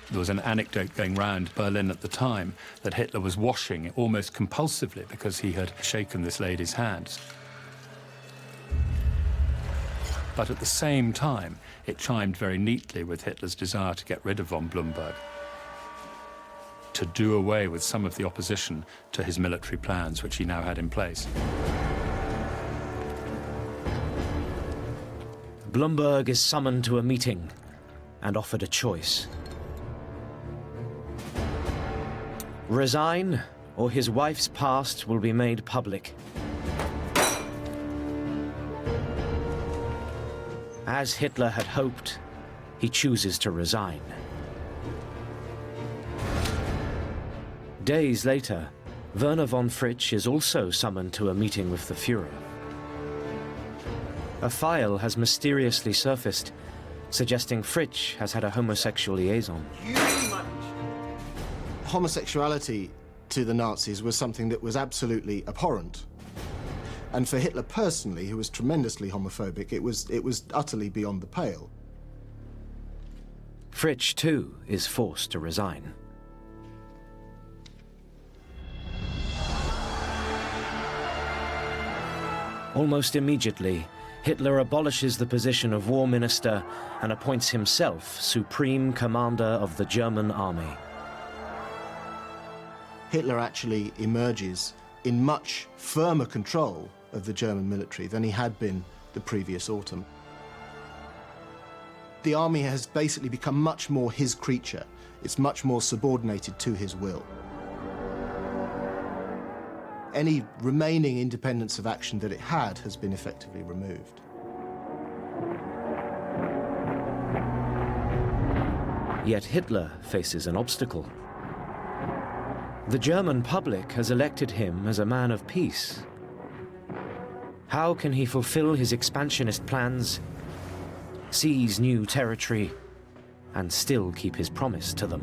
There was an anecdote going round Berlin at the time that Hitler was washing almost compulsively because he had shaken this lady's hands. But at the same time, it chimed very neatly with Hitler's desire to get rid of von Blumberg, to do away with some of the opposition to his military plans, which he now had in place. Blumberg is summoned to a meeting and offered a choice. Resign, or his wife's past will be made public. As Hitler had hoped, he chooses to resign. Days later, Werner von Fritsch is also summoned to a meeting with the Führer. A file has mysteriously surfaced, suggesting Fritsch has had a homosexual liaison. Homosexuality to the Nazis was something that was absolutely abhorrent. And for Hitler personally, who was tremendously homophobic, it was utterly beyond the pale. Fritsch, too, is forced to resign. Almost immediately, Hitler abolishes the position of war minister and appoints himself supreme commander of the German army. Hitler actually emerges in much firmer control of the German military than he had been the previous autumn. The army has basically become much more his creature. It's much more subordinated to his will. Any remaining independence of action that it had has been effectively removed. Yet Hitler faces an obstacle. The German public has elected him as a man of peace. How can he fulfill his expansionist plans, seize new territory, and still keep his promise to them?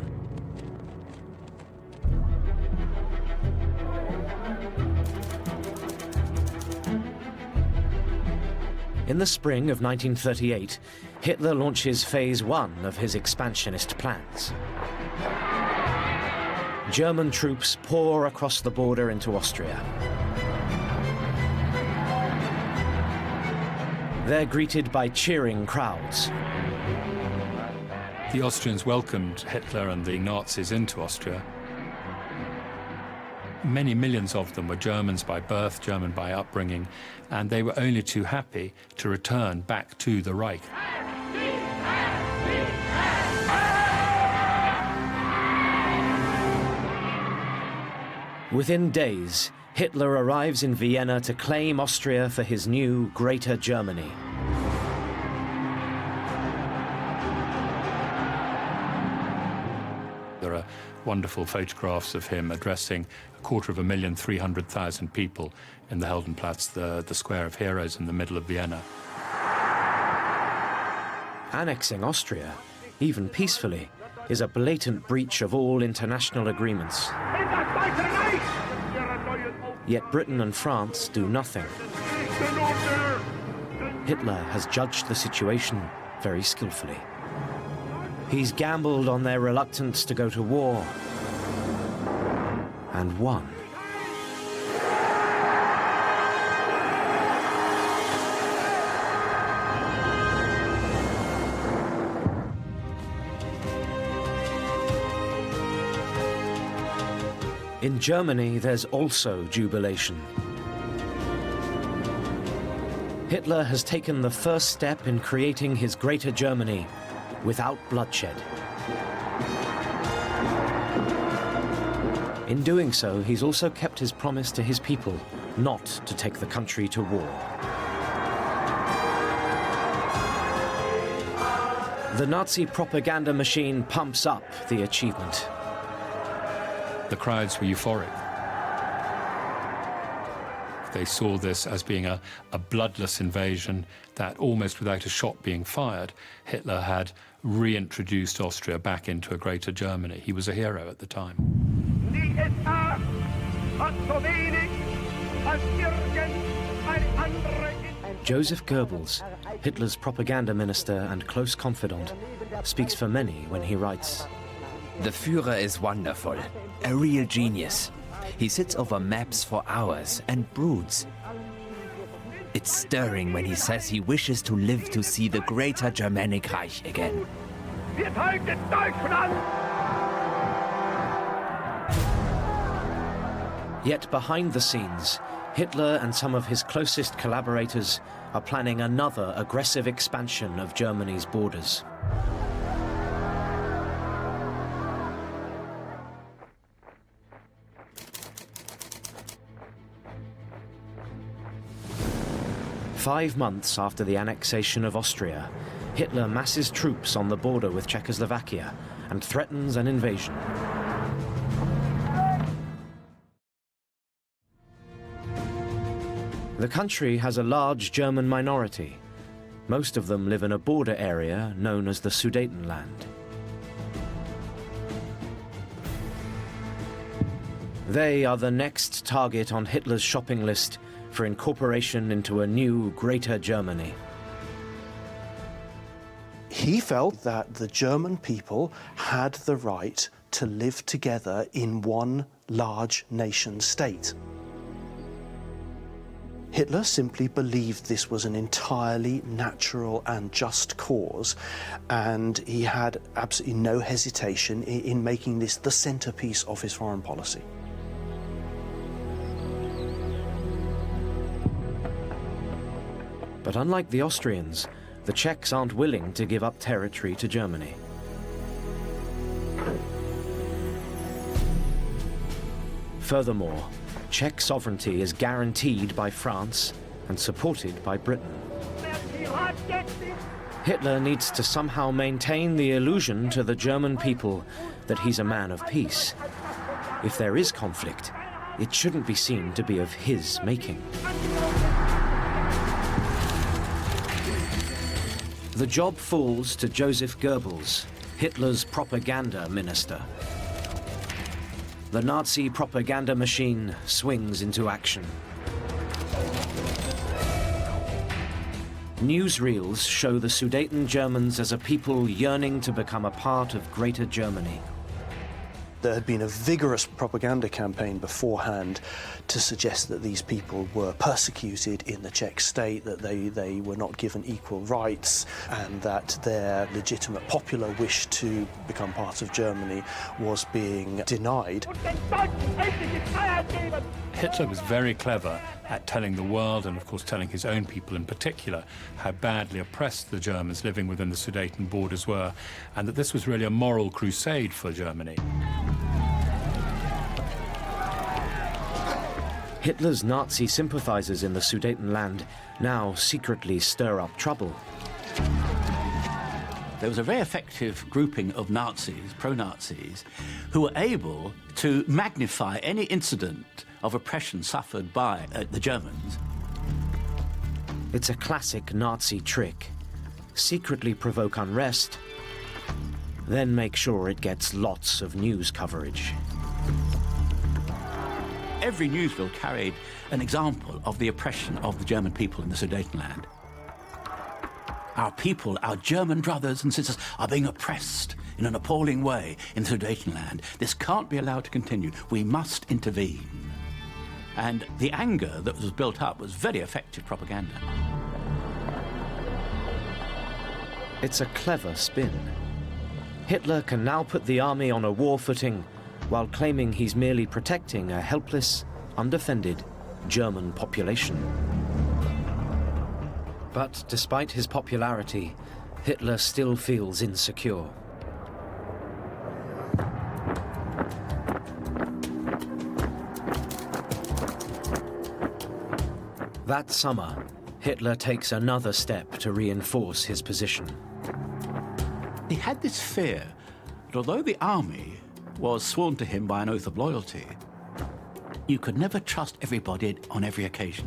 In the spring of 1938, Hitler launches phase 1 of his expansionist plans. German troops pour across the border into Austria. They're greeted by cheering crowds. The Austrians welcomed Hitler and the Nazis into Austria. Many millions of them were Germans by birth, German by upbringing, and they were only too happy to return back to the Reich. Within days, Hitler arrives in Vienna to claim Austria for his new Greater Germany. There are wonderful photographs of him addressing 250,300,000 people in the Heldenplatz, the Square of Heroes in the middle of Vienna. Annexing Austria, even peacefully, is a blatant breach of all international agreements. Yet Britain and France do nothing. Hitler has judged the situation very skillfully. He's gambled on their reluctance to go to war, and won. In Germany, there's also jubilation. Hitler has taken the first step in creating his Greater Germany without bloodshed. In doing so, he's also kept his promise to his people not to take the country to war. The Nazi propaganda machine pumps up the achievement. The crowds were euphoric. They saw this as being a bloodless invasion that, almost without a shot being fired, Hitler had reintroduced Austria back into a greater Germany. He was a hero at the time. Joseph Goebbels, Hitler's propaganda minister and close confidant, speaks for many when he writes, "The Führer is wonderful, a real genius. He sits over maps for hours and broods. It's stirring when he says he wishes to live to see the greater Germanic Reich again." Yet behind the scenes, Hitler and some of his closest collaborators are planning another aggressive expansion of Germany's borders. Five months after the annexation of Austria, Hitler masses troops on the border with Czechoslovakia and threatens an invasion. The country has a large German minority. Most of them live in a border area known as the Sudetenland. They are the next target on Hitler's shopping list for incorporation into a new, greater Germany. He felt that the German people had the right to live together in one large nation-state. Hitler simply believed this was an entirely natural and just cause, and he had absolutely no hesitation in making this the centerpiece of his foreign policy. But unlike the Austrians, the Czechs aren't willing to give up territory to Germany. Furthermore, Czech sovereignty is guaranteed by France and supported by Britain. Hitler needs to somehow maintain the illusion to the German people that he's a man of peace. If there is conflict, it shouldn't be seen to be of his making. The job falls to Joseph Goebbels, Hitler's propaganda minister. The Nazi propaganda machine swings into action. Newsreels show the Sudeten Germans as a people yearning to become a part of Greater Germany. There had been a vigorous propaganda campaign beforehand to suggest that these people were persecuted in the Czech state, that they were not given equal rights, and that their legitimate popular wish to become part of Germany was being denied. Hitler was very clever at telling the world, and of course telling his own people in particular, how badly oppressed the Germans living within the Sudeten borders were, and that this was really a moral crusade for Germany. Hitler's Nazi sympathizers in the Sudetenland now secretly stir up trouble. There was a very effective grouping of Nazis, pro-Nazis, who were able to magnify any incident of oppression suffered by the Germans. It's a classic Nazi trick. Secretly provoke unrest, then make sure it gets lots of news coverage. Every newsreel carried an example of the oppression of the German people in the Sudetenland. Our people, our German brothers and sisters, are being oppressed in an appalling way in the Sudetenland. This can't be allowed to continue. We must intervene. And the anger that was built up was very effective propaganda. It's a clever spin. Hitler can now put the army on a war footing while claiming he's merely protecting a helpless, undefended German population. But despite his popularity, Hitler still feels insecure. That summer, Hitler takes another step to reinforce his position. He had this fear that although the army was sworn to him by an oath of loyalty, You could never trust everybody on every occasion.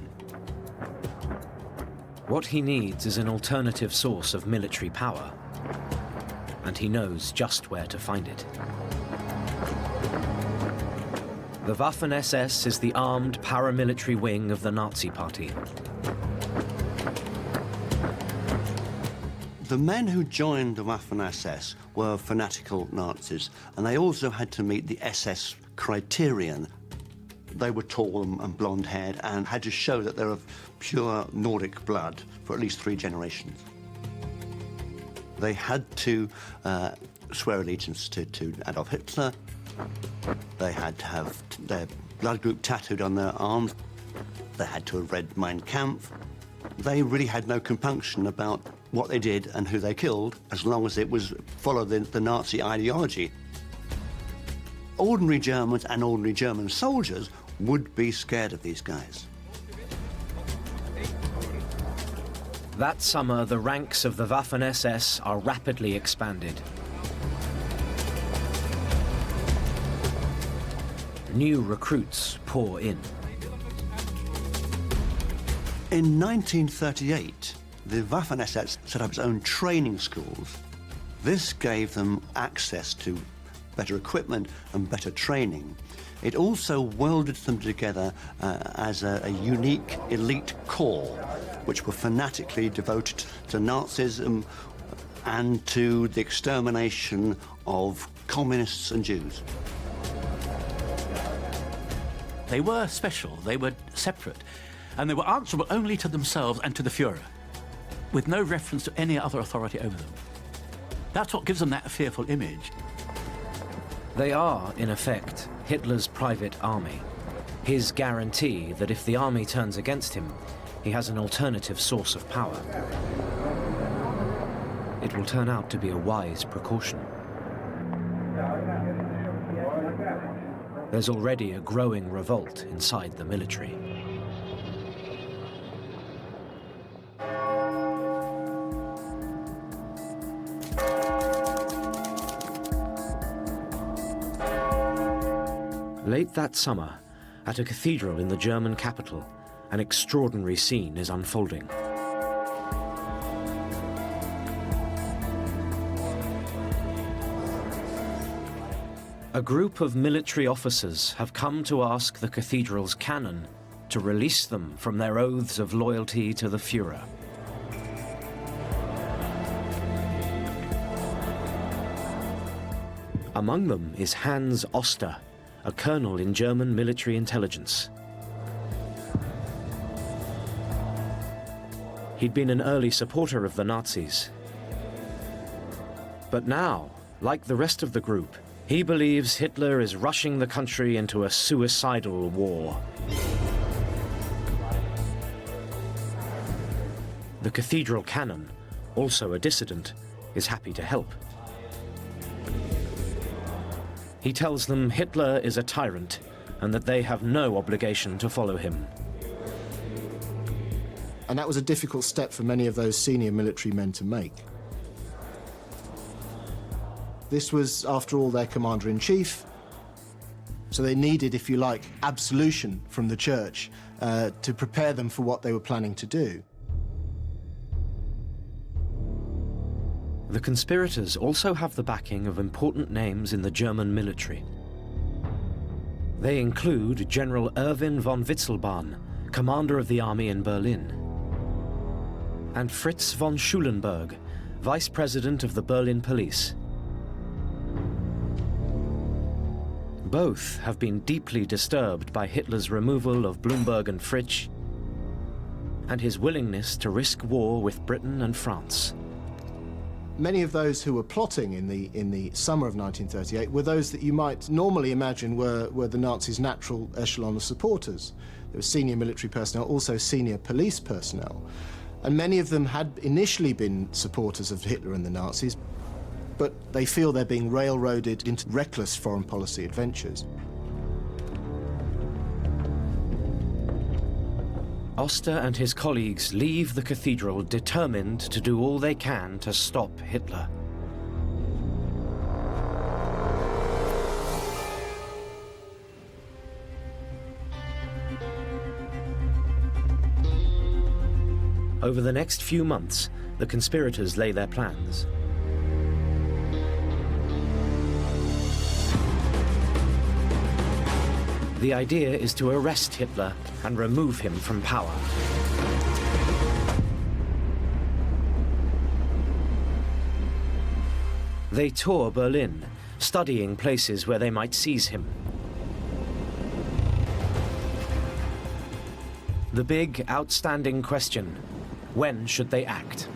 What he needs is an alternative source of military power, and he knows just where to find it. The Waffen-SS is the armed paramilitary wing of the Nazi Party. The men who joined the Waffen-SS were fanatical Nazis, and they also had to meet the SS criterion. They were tall and blonde-haired and had to show that they're of pure Nordic blood for at least 3 generations. They had to swear allegiance to Adolf Hitler. They had to have their blood group tattooed on their arms. They had to have read Mein Kampf. They really had no compunction about what they did and who they killed, as long as it was followed the Nazi ideology. Ordinary Germans and ordinary German soldiers would be scared of these guys. That summer, the ranks of the Waffen-SS are rapidly expanded. New recruits pour in. In 1938, the Waffen-SS set up its own training schools. This gave them access to better equipment and better training. It also welded them together as a unique elite corps, which were fanatically devoted to Nazism and to the extermination of communists and Jews. They were special, they were separate, and they were answerable only to themselves and to the Führer, with no reference to any other authority over them. That's what gives them that fearful image. They are, in effect, Hitler's private army. His guarantee that if the army turns against him, he has an alternative source of power. It will turn out to be a wise precaution. There's already a growing revolt inside the military. Late that summer, at a cathedral in the German capital, an extraordinary scene is unfolding. A group of military officers have come to ask the cathedral's canon to release them from their oaths of loyalty to the Führer. Among them is Hans Oster, a colonel in German military intelligence. He'd been an early supporter of the Nazis. But now, like the rest of the group, he believes Hitler is rushing the country into a suicidal war. The cathedral canon, also a dissident, is happy to help. He tells them Hitler is a tyrant and that they have no obligation to follow him. And that was a difficult step for many of those senior military men to make. This was, after all, their commander-in-chief, so they needed, if you like, absolution from the church to prepare them for what they were planning to do. The conspirators also have the backing of important names in the German military. They include General Erwin von Witzelbahn, commander of the army in Berlin, and Fritz von Schulenburg, vice president of the Berlin police. Both have been deeply disturbed by Hitler's removal of Blumberg and Fritsch and his willingness to risk war with Britain and France. Many of those who were plotting in the summer of 1938 were those that you might normally imagine were the Nazis' natural echelon of supporters. There were senior military personnel, also senior police personnel. And many of them had initially been supporters of Hitler and the Nazis, but they feel they're being railroaded into reckless foreign policy adventures. Oster and his colleagues leave the cathedral determined to do all they can to stop Hitler. Over the next few months, the conspirators lay their plans. The idea is to arrest Hitler and remove him from power. They tour Berlin, studying places where they might seize him. The big, outstanding question: when should they act?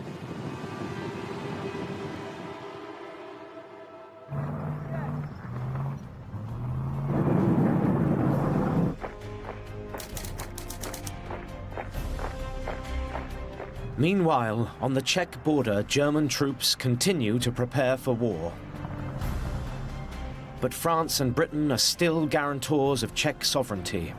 Meanwhile, on the Czech border, German troops continue to prepare for war. But France and Britain are still guarantors of Czech sovereignty.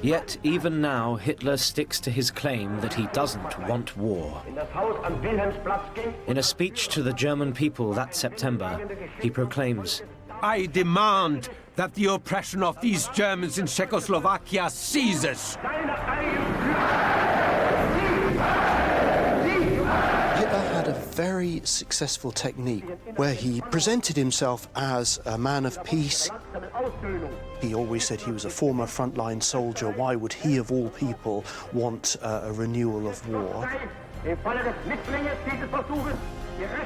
Yet, even now, Hitler sticks to his claim that he doesn't want war. In a speech to the German people that September, he proclaims, "I demand that the oppression of these Germans in Czechoslovakia ceases." Hitler had a very successful technique where he presented himself as a man of peace. He always said he was a former frontline soldier. Why would he, of all people, want a renewal of war?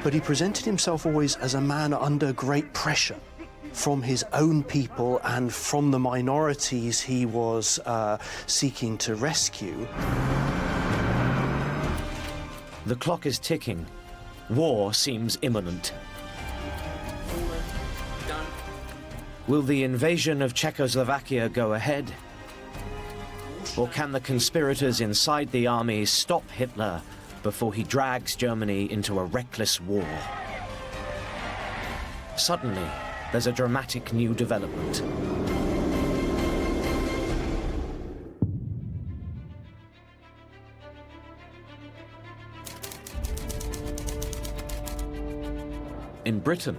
But he presented himself always as a man under great pressure from his own people and from the minorities he was seeking to rescue. the clock is ticking. War seems imminent. Will the invasion of Czechoslovakia go ahead? Or can the conspirators inside the army stop Hitler before he drags Germany into a reckless war? Suddenly, there's a dramatic new development. In Britain,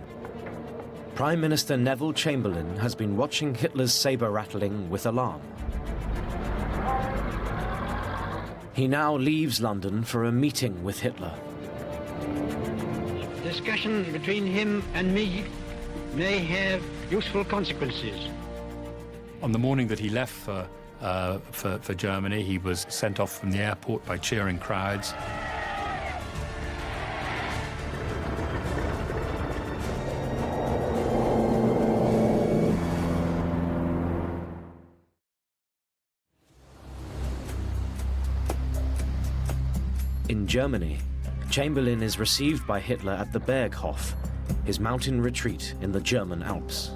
Prime Minister Neville Chamberlain has been watching Hitler's saber rattling with alarm. He now leaves London for a meeting with Hitler. Discussion between him and me may have useful consequences. On the morning that he left for Germany, he was sent off from the airport by cheering crowds. In Germany, Chamberlain is received by Hitler at the Berghof, his mountain retreat in the German Alps.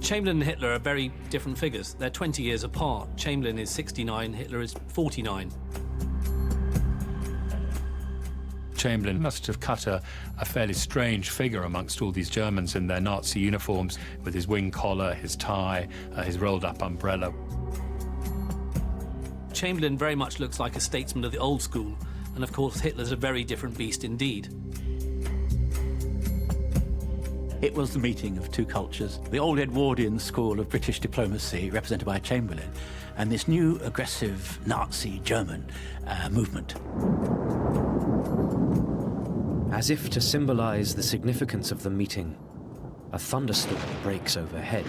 Chamberlain and Hitler are very different figures. They're 20 years apart. Chamberlain is 69, Hitler is 49. Chamberlain must have cut a fairly strange figure amongst all these Germans in their Nazi uniforms, with his wing collar, his tie, his rolled-up umbrella. Chamberlain very much looks like a statesman of the old school, and of course Hitler's a very different beast indeed. It was the meeting of two cultures, the old Edwardian school of British diplomacy, represented by Chamberlain, and this new aggressive Nazi German movement. As if to symbolize the significance of the meeting, a thunderstorm breaks overhead.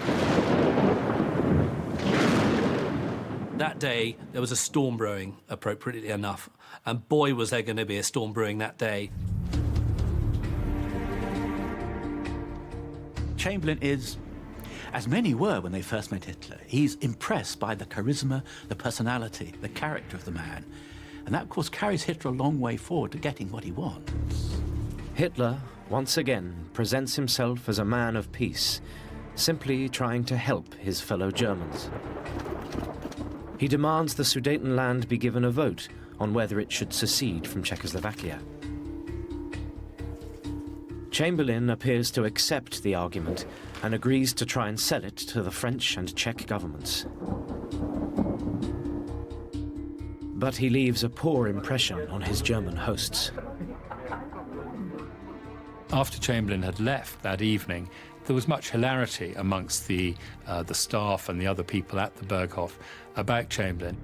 That day, there was a storm brewing, appropriately enough, and boy was there going to be a storm brewing that day. Chamberlain is, as many were when they first met Hitler, he's impressed by the charisma, the personality, the character of the man. And that, of course, carries Hitler a long way forward to getting what he wants. Hitler, once again, presents himself as a man of peace, simply trying to help his fellow Germans. He demands the Sudetenland be given a vote on whether it should secede from Czechoslovakia. Chamberlain appears to accept the argument and agrees to try and sell it to the French and Czech governments. But he leaves a poor impression on his German hosts. After Chamberlain had left that evening, There was much hilarity amongst the staff and the other people at the Berghof about Chamberlain.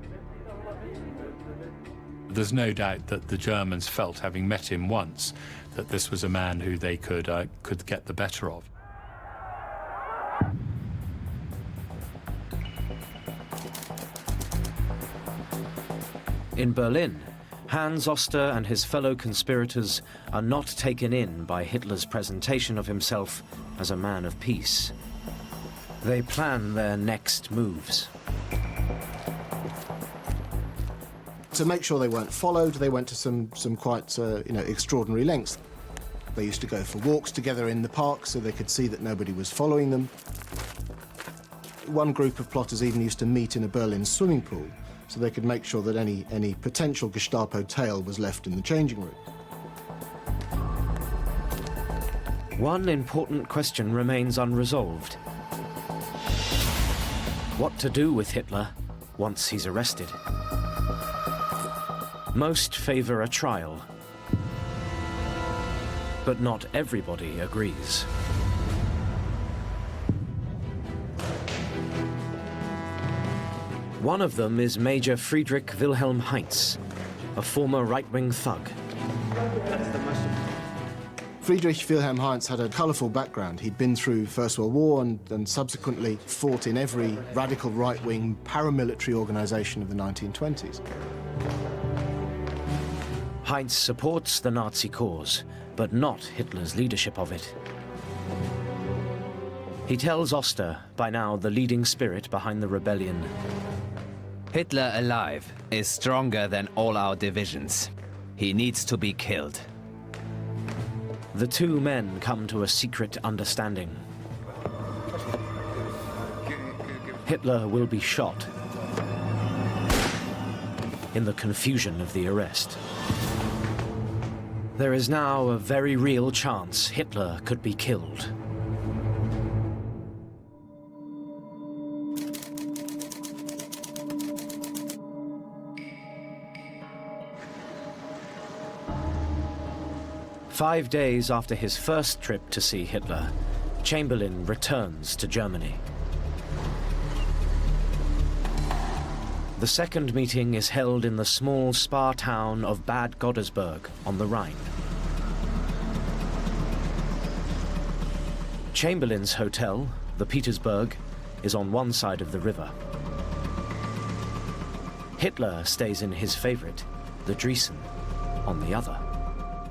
There's no doubt that the Germans felt, having met him once, that this was a man who they could get the better of. In Berlin, Hans Oster and his fellow conspirators are not taken in by Hitler's presentation of himself as a man of peace. They plan their next moves. To make sure they weren't followed, they went to some quite extraordinary lengths. They used to go for walks together in the park so they could see that nobody was following them. One group of plotters even used to meet in a Berlin swimming pool so they could make sure that any potential Gestapo tail was left in the changing room. One important question remains unresolved. What to do with Hitler once he's arrested? Most favor a trial, but not everybody agrees. One of them is Major Friedrich Wilhelm Heinz, a former right-wing thug. Friedrich Wilhelm Heinz had a colourful background. He'd been through First World War and subsequently fought in every radical right-wing paramilitary organisation of the 1920s. Heinz supports the Nazi cause, but not Hitler's leadership of it. He tells Oster, by now the leading spirit behind the rebellion, Hitler alive is stronger than all our divisions. He needs to be killed. The two men come to a secret understanding. Hitler will be shot in the confusion of the arrest. There is now a very real chance Hitler could be killed. Five days after his first trip to see Hitler, Chamberlain returns to Germany. The second meeting is held in the small spa town of Bad Godesberg on the Rhine. Chamberlain's hotel, the Petersburg, is on one side of the river. Hitler stays in his favorite, the Driessen, on the other.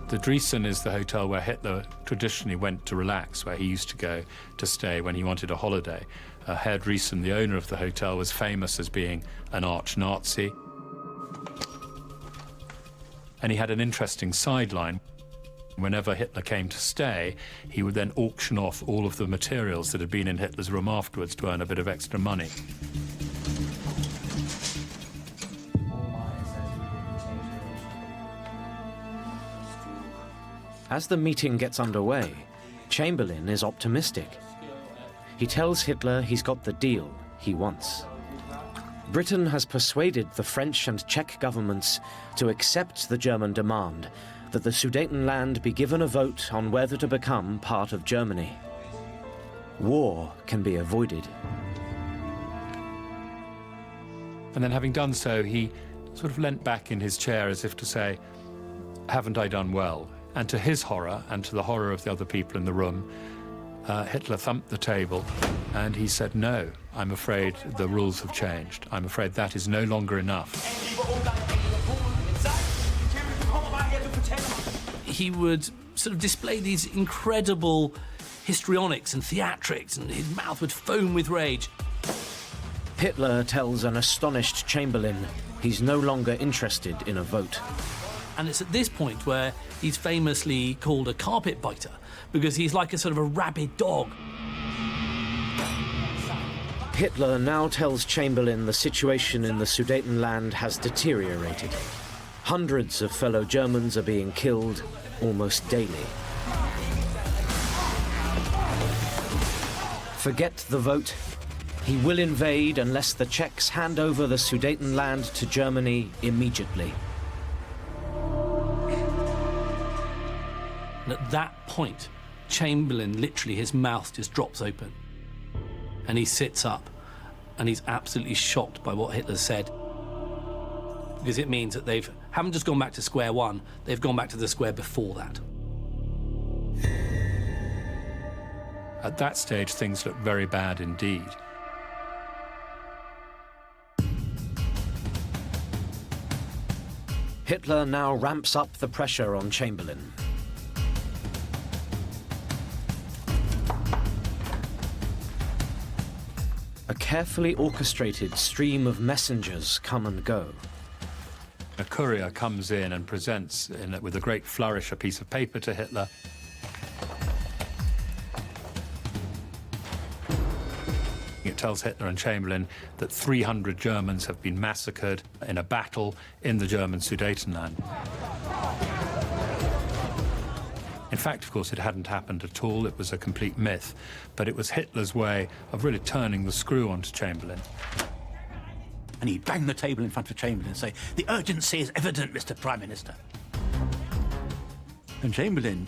The Driessen is the hotel where Hitler traditionally went to relax, where he used to go to stay when he wanted a holiday. Herr Driessen, the owner of the hotel, was famous as being an arch-Nazi. And he had an interesting sideline. Whenever Hitler came to stay, he would then auction off all of the materials that had been in Hitler's room afterwards to earn a bit of extra money. As the meeting gets underway, Chamberlain is optimistic. He tells Hitler he's got the deal he wants. Britain has persuaded the French and Czech governments to accept the German demand that the Sudetenland be given a vote on whether to become part of Germany. War can be avoided. And then, having done so, he sort of leant back in his chair as if to say, haven't I done well? And to his horror, and to the horror of the other people in the room, Hitler thumped the table and he said, no, I'm afraid the rules have changed. I'm afraid that is no longer enough. He would sort of display these incredible histrionics and theatrics, and his mouth would foam with rage. Hitler tells an astonished Chamberlain he's no longer interested in a vote. And it's at this point where he's famously called a carpet biter, because he's like a sort of a rabid dog. Hitler now tells Chamberlain the situation in the Sudetenland has deteriorated. Hundreds of fellow Germans are being killed almost daily. Forget the vote. He will invade unless the Czechs hand over the Sudetenland to Germany immediately. And at that point, Chamberlain, literally, his mouth just drops open. And he sits up, and he's absolutely shocked by what Hitler said. Because it means that they haven't just gone back to square one, they've gone back to the square before that. At that stage, things look very bad indeed. Hitler now ramps up the pressure on Chamberlain. A carefully orchestrated stream of messengers come and go. A courier comes in and presents, with a great flourish, a piece of paper to Hitler. It tells Hitler and Chamberlain that 300 Germans have been massacred in a battle in the German Sudetenland. In fact, of course, it hadn't happened at all. It was a complete myth. But it was Hitler's way of really turning the screw onto Chamberlain. And he'd bang the table in front of Chamberlain and say, "The urgency is evident, Mr. Prime Minister." And Chamberlain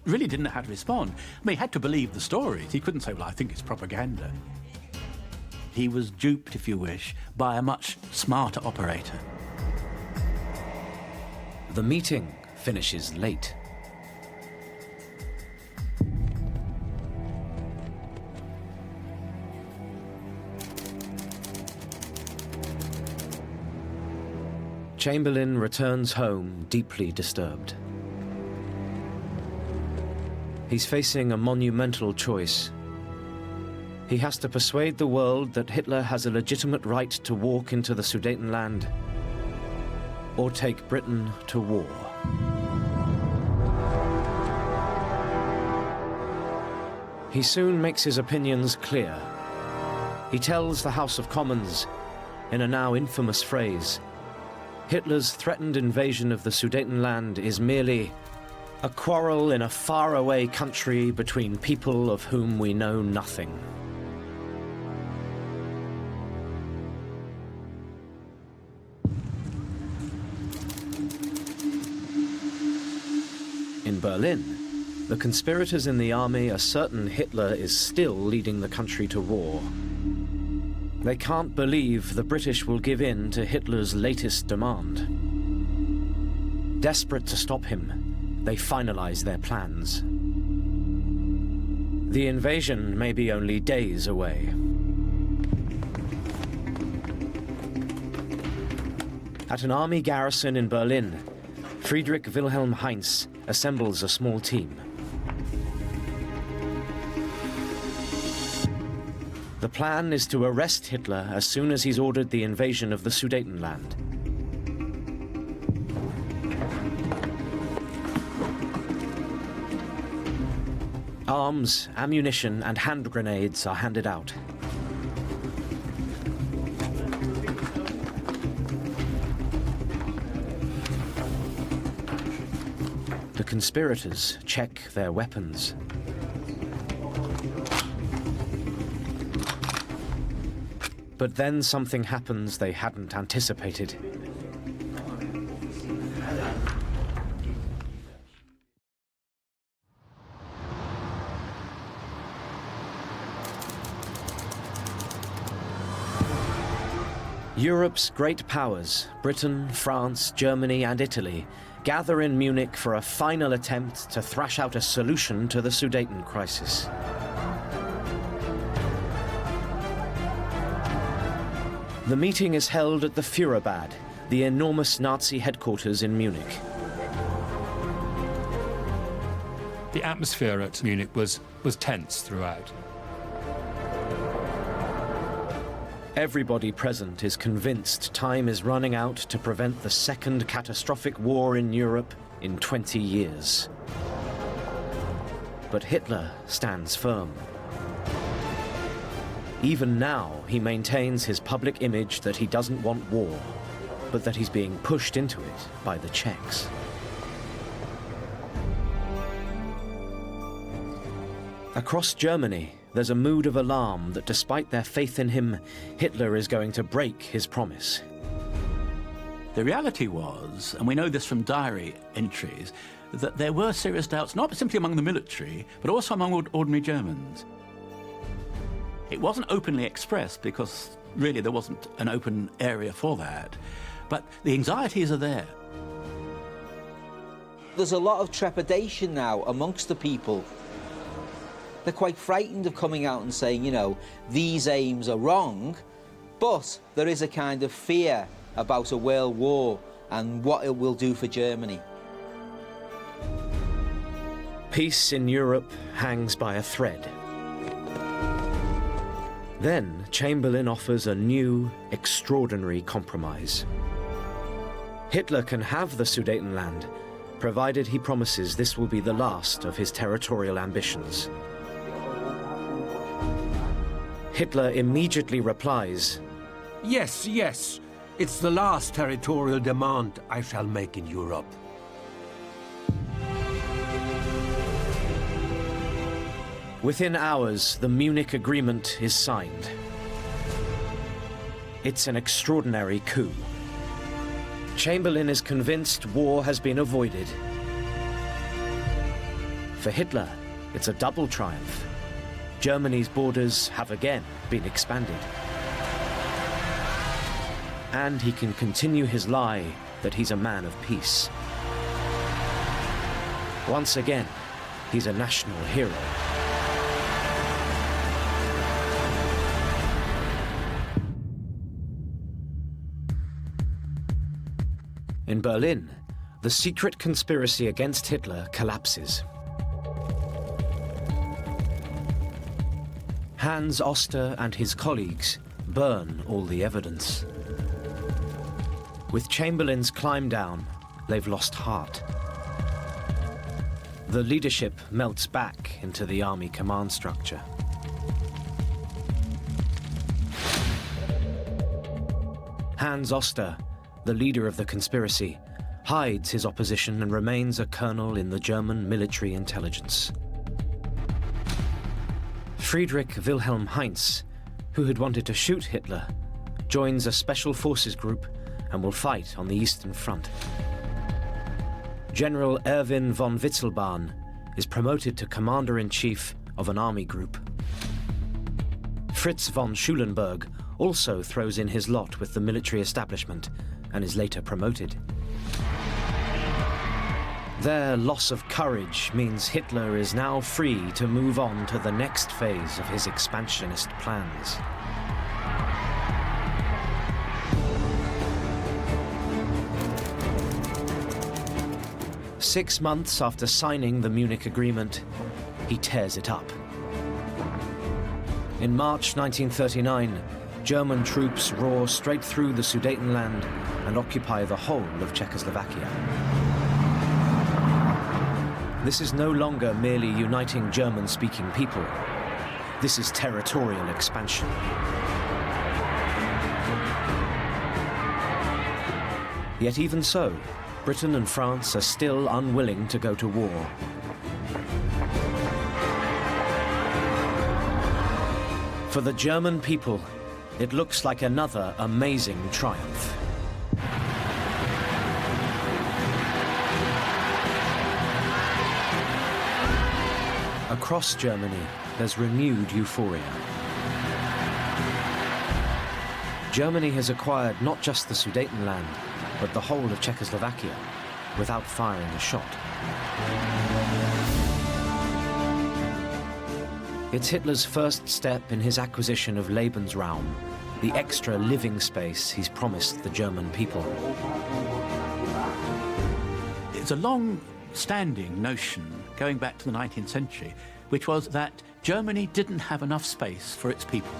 really didn't know how to respond. I mean, he had to believe the stories. He couldn't say, "Well, I think it's propaganda." He was duped, if you wish, by a much smarter operator. The meeting finishes late. Chamberlain returns home deeply disturbed. He's facing a monumental choice. He has to persuade the world that Hitler has a legitimate right to walk into the Sudetenland or take Britain to war. He soon makes his opinions clear. He tells the House of Commons, in a now infamous phrase, Hitler's threatened invasion of the Sudetenland is merely a quarrel in a faraway country between people of whom we know nothing. In Berlin, the conspirators in the army are certain Hitler is still leading the country to war. They can't believe the British will give in to Hitler's latest demand. Desperate to stop him, they finalize their plans. The invasion may be only days away. At an army garrison in Berlin, Friedrich Wilhelm Heinz assembles a small team. The plan is to arrest Hitler as soon as he's ordered the invasion of the Sudetenland. Arms, ammunition, and hand grenades are handed out. The conspirators check their weapons. But then something happens they hadn't anticipated. Europe's great powers, Britain, France, Germany, and Italy, gather in Munich for a final attempt to thrash out a solution to the Sudeten crisis. The meeting is held at the Führerbad, the enormous Nazi headquarters in Munich. The atmosphere at Munich was tense throughout. Everybody present is convinced time is running out to prevent the second catastrophic war in Europe in 20 years. But Hitler stands firm. Even now, he maintains his public image that he doesn't want war, but that he's being pushed into it by the Czechs. Across Germany, there's a mood of alarm that despite their faith in him, Hitler is going to break his promise. The reality was, and we know this from diary entries, that there were serious doubts, not simply among the military, but also among ordinary Germans. It wasn't openly expressed because really there wasn't an open area for that, but the anxieties are there. There's a lot of trepidation now amongst the people. They're quite frightened of coming out and saying, you know, these aims are wrong, but there is a kind of fear about a world war and what it will do for Germany. Peace in Europe hangs by a thread. Then Chamberlain offers a new, extraordinary compromise. Hitler can have the Sudetenland, provided he promises this will be the last of his territorial ambitions. Hitler immediately replies, Yes, yes. It's the last territorial demand I shall make in Europe. Within hours, the Munich Agreement is signed. It's an extraordinary coup. Chamberlain is convinced war has been avoided. For Hitler, it's a double triumph. Germany's borders have again been expanded. And he can continue his lie that he's a man of peace. Once again, he's a national hero. In Berlin, the secret conspiracy against Hitler collapses. Hans Oster and his colleagues burn all the evidence. With Chamberlain's climb down, they've lost heart. The leadership melts back into the army command structure. Hans Oster, the leader of the conspiracy, hides his opposition and remains a colonel in the German military intelligence. Friedrich Wilhelm Heinz, who had wanted to shoot Hitler, joins a special forces group and will fight on the Eastern Front. General Erwin von Witzelbahn is promoted to commander-in-chief of an army group. Fritz von Schulenburg also throws in his lot with the military establishment and is later promoted. Their loss of courage means Hitler is now free to move on to the next phase of his expansionist plans. Six months after signing the Munich Agreement, he tears it up. In March 1939, German troops roar straight through the Sudetenland and occupy the whole of Czechoslovakia. This is no longer merely uniting German-speaking people. This is territorial expansion. Yet even so, Britain and France are still unwilling to go to war. For the German people, it looks like another amazing triumph. Across Germany, there's renewed euphoria. Germany has acquired not just the Sudetenland, but the whole of Czechoslovakia, without firing a shot. It's Hitler's first step in his acquisition of Lebensraum, the extra living space he's promised the German people. It's a long-standing notion, going back to the 19th century, which was that Germany didn't have enough space for its people.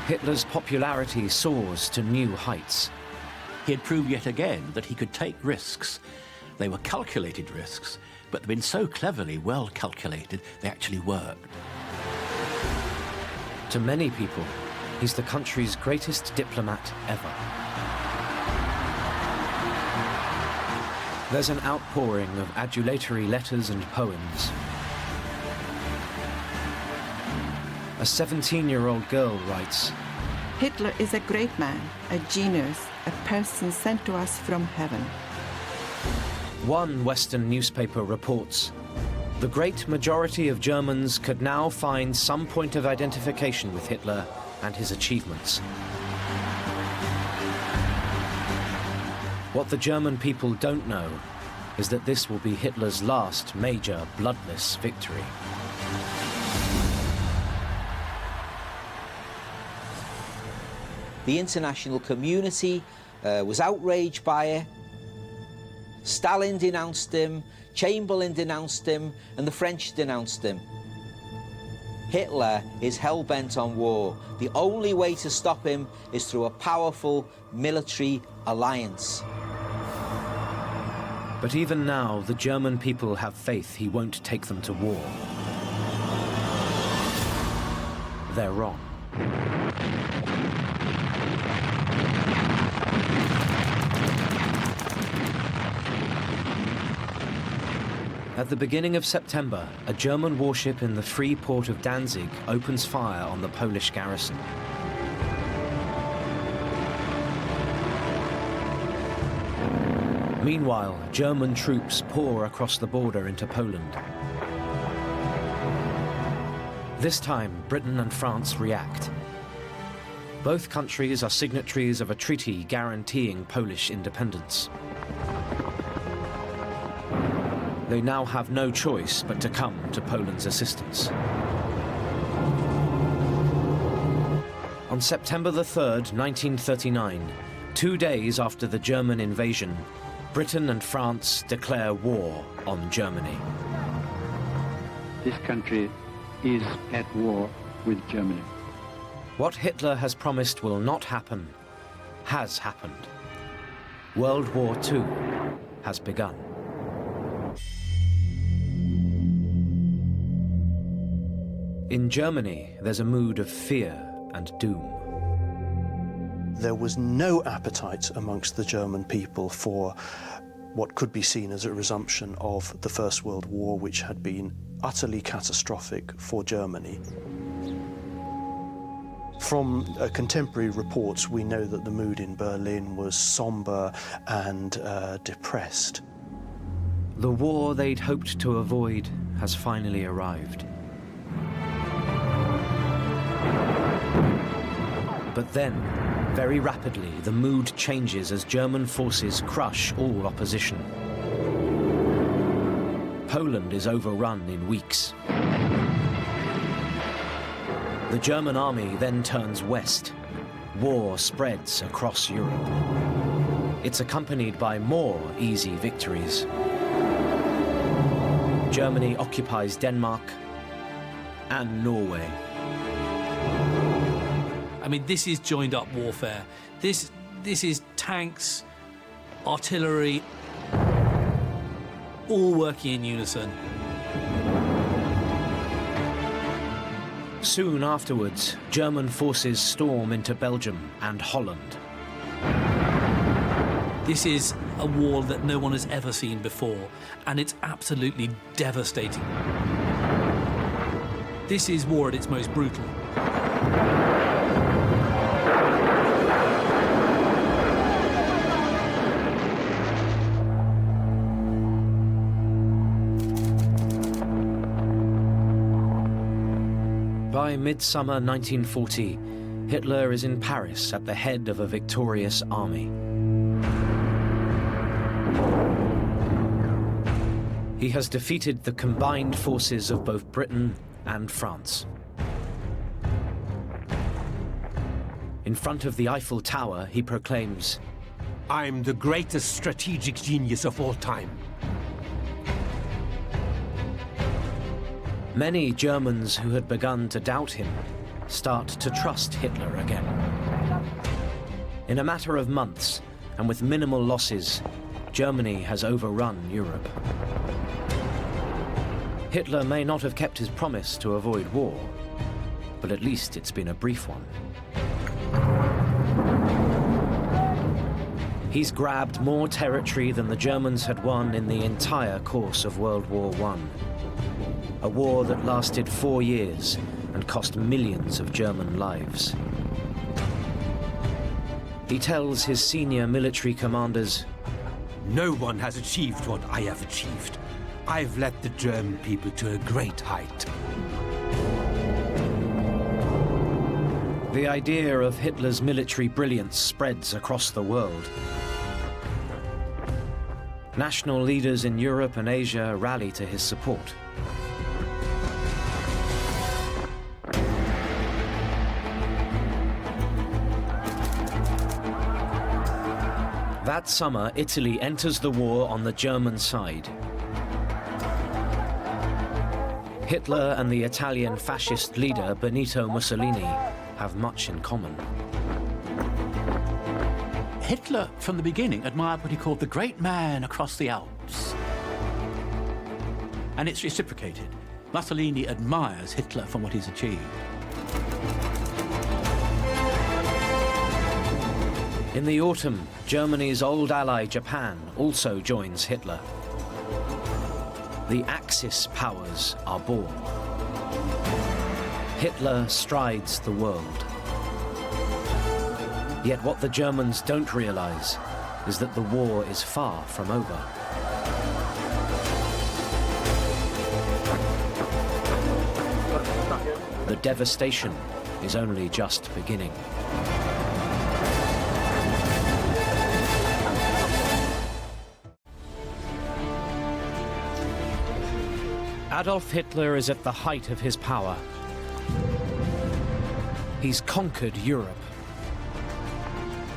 Hitler's popularity soars to new heights. He had proved yet again that he could take risks. They were calculated risks, but they'd been so cleverly well calculated, they actually worked. To many people, he's the country's greatest diplomat ever. There's an outpouring of adulatory letters and poems. A 17-year-old girl writes, Hitler is a great man, a genius, a person sent to us from heaven. One Western newspaper reports, the great majority of Germans could now find some point of identification with Hitler and his achievements. What the German people don't know is that this will be Hitler's last major bloodless victory. The international community was outraged by it. Stalin denounced him, Chamberlain denounced him, and the French denounced him. Hitler is hell-bent on war. The only way to stop him is through a powerful military alliance. But even now, the German people have faith he won't take them to war. They're wrong. At the beginning of September, a German warship in the free port of Danzig opens fire on the Polish garrison. Meanwhile, German troops pour across the border into Poland. This time, Britain and France react. Both countries are signatories of a treaty guaranteeing Polish independence. They now have no choice but to come to Poland's assistance. On September the 3rd, 1939, 2 days after the German invasion, Britain and France declare war on Germany. This country is at war with Germany. What Hitler has promised will not happen has happened. World War II has begun. In Germany, there's a mood of fear and doom. There was no appetite amongst the German people for what could be seen as a resumption of the First World War, which had been utterly catastrophic for Germany. From contemporary reports, we know that the mood in Berlin was somber and depressed. The war they'd hoped to avoid has finally arrived. But then, very rapidly, the mood changes as German forces crush all opposition. Poland is overrun in weeks. The German army then turns west. War spreads across Europe. It's accompanied by more easy victories. Germany occupies Denmark and Norway. I mean, this is joined-up warfare. This is tanks, artillery, all working in unison. Soon afterwards, German forces storm into Belgium and Holland. This is a war that no one has ever seen before, and it's absolutely devastating. This is war at its most brutal. By midsummer 1940, Hitler is in Paris at the head of a victorious army. He has defeated the combined forces of both Britain and France. In front of the Eiffel Tower, he proclaims, "I'm the greatest strategic genius of all time." Many Germans who had begun to doubt him start to trust Hitler again. In a matter of months, and with minimal losses, Germany has overrun Europe. Hitler may not have kept his promise to avoid war, but at least it's been a brief one. He's grabbed more territory than the Germans had won in the entire course of World War I. A war that lasted 4 years and cost millions of German lives. He tells his senior military commanders, No one has achieved what I have achieved. I've led the German people to a great height. The idea of Hitler's military brilliance spreads across the world. National leaders in Europe and Asia rally to his support. That summer, Italy enters the war on the German side. Hitler and the Italian fascist leader Benito Mussolini have much in common. Hitler, from the beginning, admired what he called the great man across the Alps. And it's reciprocated. Mussolini admires Hitler for what he's achieved. In the autumn, Germany's old ally Japan also joins Hitler. The Axis powers are born. Hitler strides the world. Yet what the Germans don't realize is that the war is far from over. The devastation is only just beginning. Adolf Hitler is at the height of his power. He's conquered Europe.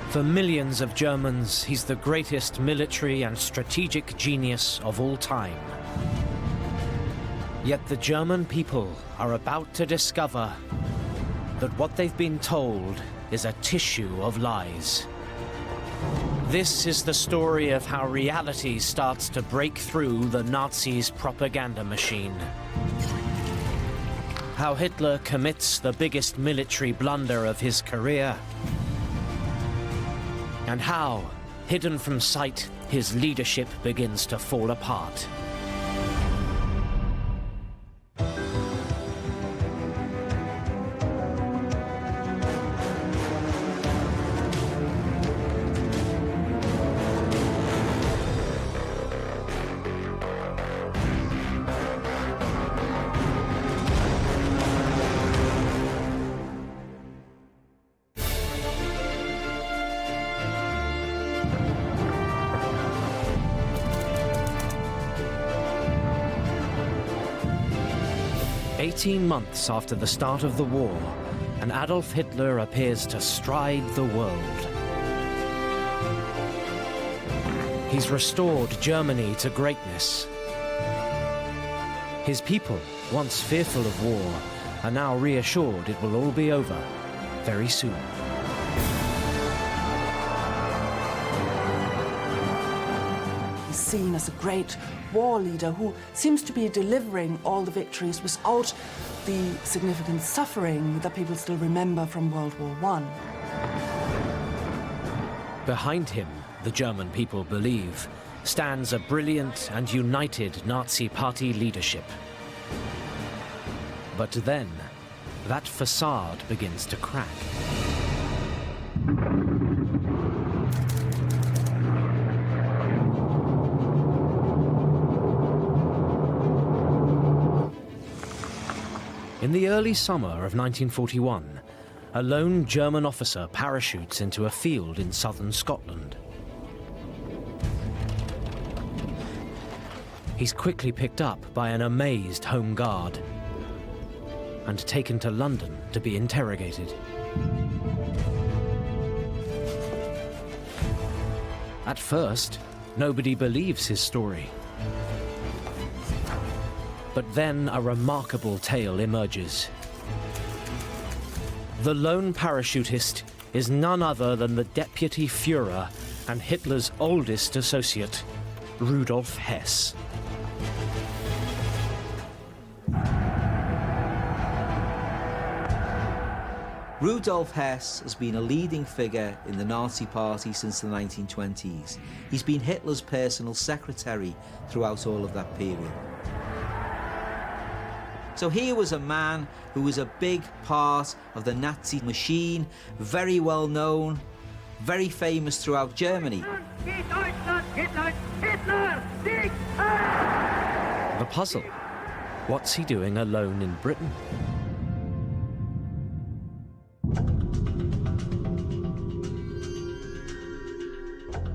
For millions of Germans, he's the greatest military and strategic genius of all time. Yet the German people are about to discover that what they've been told is a tissue of lies. This is the story of how reality starts to break through the Nazis' propaganda machine. How Hitler commits the biggest military blunder of his career. And how, hidden from sight, his leadership begins to fall apart. Months after the start of the war, and Adolf Hitler appears to stride the world. He's restored Germany to greatness. His people, once fearful of war, are now reassured it will all be over very soon. He's seen as a great war leader who seems to be delivering all the victories without the significant suffering that people still remember from World War I. Behind him, the German people believe, stands a brilliant and united Nazi Party leadership. But then, that facade begins to crack. In the early summer of 1941, a lone German officer parachutes into a field in southern Scotland. He's quickly picked up by an amazed Home Guard and taken to London to be interrogated. At first, nobody believes his story. But then a remarkable tale emerges. The lone parachutist is none other than the deputy Führer and Hitler's oldest associate, Rudolf Hess. Rudolf Hess has been a leading figure in the Nazi Party since the 1920s. He's been Hitler's personal secretary throughout all of that period. So here was a man who was a big part of the Nazi machine, very well known, very famous throughout Germany. puzzle. What's he doing alone in Britain?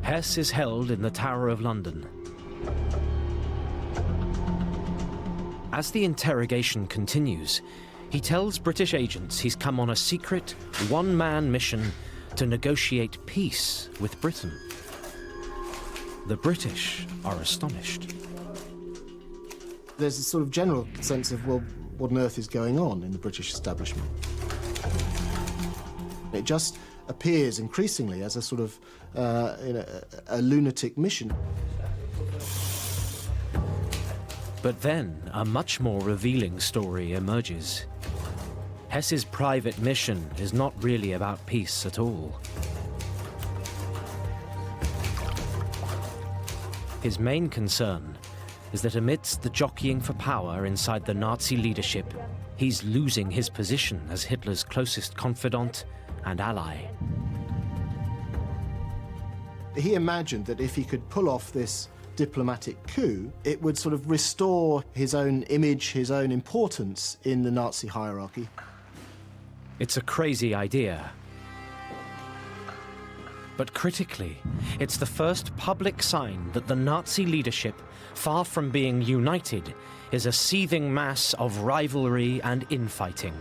Hess is held in the Tower of London. As the interrogation continues, he tells British agents he's come on a secret, one-man mission to negotiate peace with Britain. The British are astonished. There's a sort of general sense of, well, what on earth is going on in the British establishment? It just appears increasingly as a sort of a lunatic mission. But then a much more revealing story emerges. Hess's private mission is not really about peace at all. His main concern is that amidst the jockeying for power inside the Nazi leadership, he's losing his position as Hitler's closest confidant and ally. He imagined that if he could pull off this diplomatic coup, it would sort of restore his own image, his own importance in the Nazi hierarchy. It's a crazy idea. But critically, it's the first public sign that the Nazi leadership, far from being united, is a seething mass of rivalry and infighting.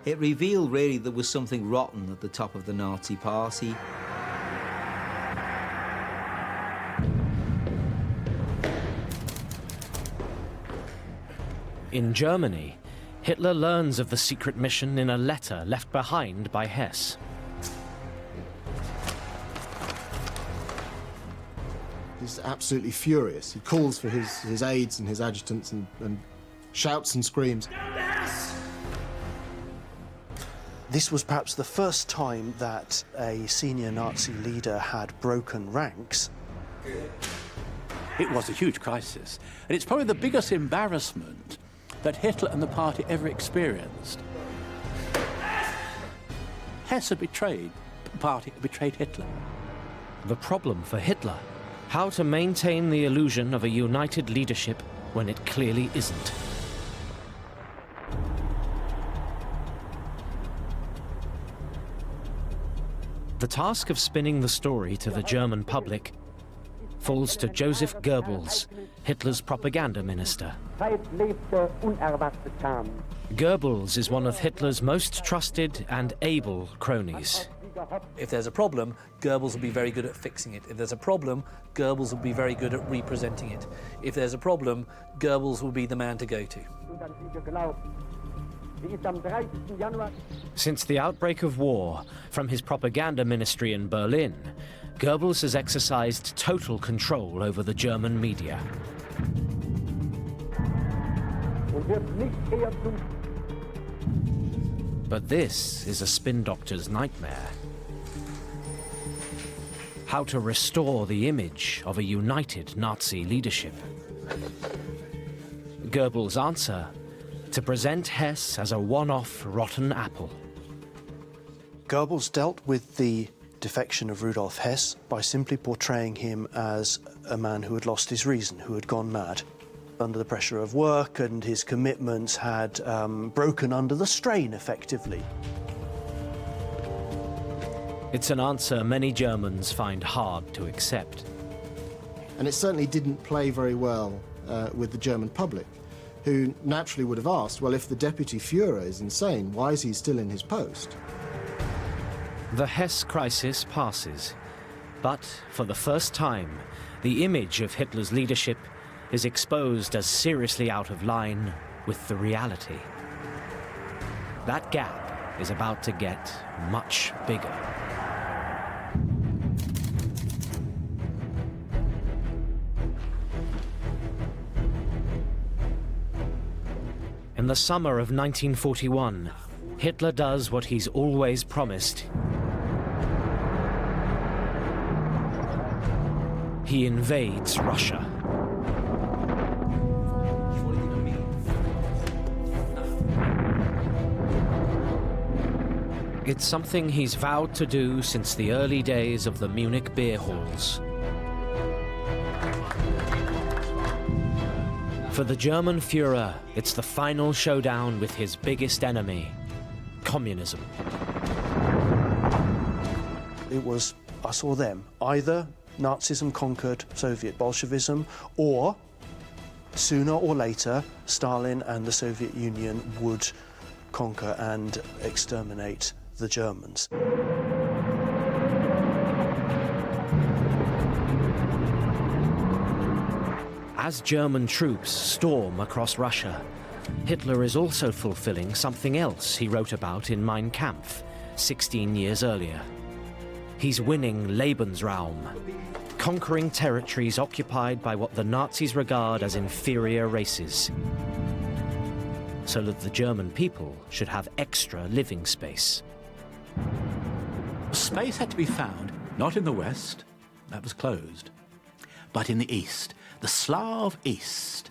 It revealed really there was something rotten at the top of the Nazi party. In Germany, Hitler learns of the secret mission in a letter left behind by Hess. He's absolutely furious. He calls for his aides and his adjutants and shouts and screams. This was perhaps the first time that a senior Nazi leader had broken ranks. It was a huge crisis, and it's probably the biggest embarrassment that Hitler and the party ever experienced. Hess had betrayed the party, betrayed Hitler. The problem for Hitler: how to maintain the illusion of a united leadership when it clearly isn't. The task of spinning the story to the German public falls to Joseph Goebbels, Hitler's propaganda minister. Goebbels is one of Hitler's most trusted and able cronies. If there's a problem, Goebbels will be very good at fixing it. If there's a problem, Goebbels will be very good at representing it. If there's a problem, Goebbels will be the man to go to. Since the outbreak of war, from his propaganda ministry in Berlin, Goebbels has exercised total control over the German media. But this is a spin doctor's nightmare. How to restore the image of a united Nazi leadership. Goebbels' answer: to present Hess as a one-off rotten apple. Goebbels dealt with the defection of Rudolf Hess by simply portraying him as a man who had lost his reason, who had gone mad. Under the pressure of work, and his commitments had broken under the strain, effectively. It's an answer many Germans find hard to accept. And it certainly didn't play very well with the German public, who naturally would have asked, well, if the deputy Führer is insane, why is he still in his post? The Hess crisis passes, but for the first time, the image of Hitler's leadership is exposed as seriously out of line with the reality. That gap is about to get much bigger. In the summer of 1941, Hitler does what he's always promised. He invades Russia. It's something he's vowed to do since the early days of the Munich beer halls. For the German Führer, it's the final showdown with his biggest enemy, communism. It was us or them. Either Nazism conquered Soviet Bolshevism, or sooner or later, Stalin and the Soviet Union would conquer and exterminate the Germans. As German troops storm across Russia, Hitler is also fulfilling something else he wrote about in Mein Kampf 16 years earlier. He's winning Lebensraum, conquering territories occupied by what the Nazis regard as inferior races, so that the German people should have extra living space. Space had to be found, not in the West, that was closed, but in the East, the Slav East,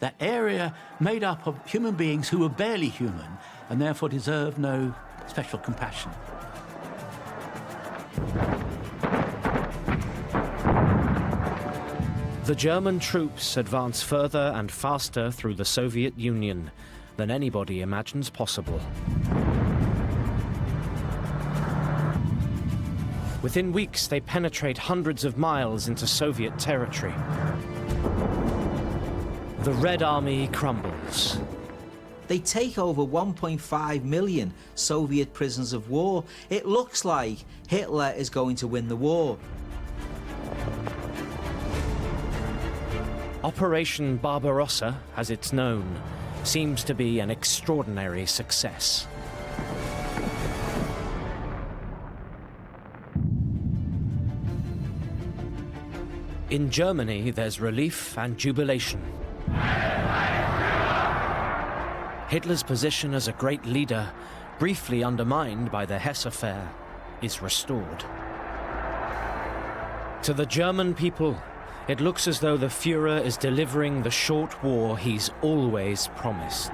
that area made up of human beings who were barely human and therefore deserved no special compassion. The German troops advance further and faster through the Soviet Union than anybody imagines possible. Within weeks, they penetrate hundreds of miles into Soviet territory. The Red Army crumbles. They take over 1.5 million Soviet prisoners of war. It looks like Hitler is going to win the war. Operation Barbarossa, as it's known, seems to be an extraordinary success. In Germany, there's relief and jubilation. Hitler's position as a great leader, briefly undermined by the Hesse affair, is restored. To the German people, it looks as though the Führer is delivering the short war he's always promised.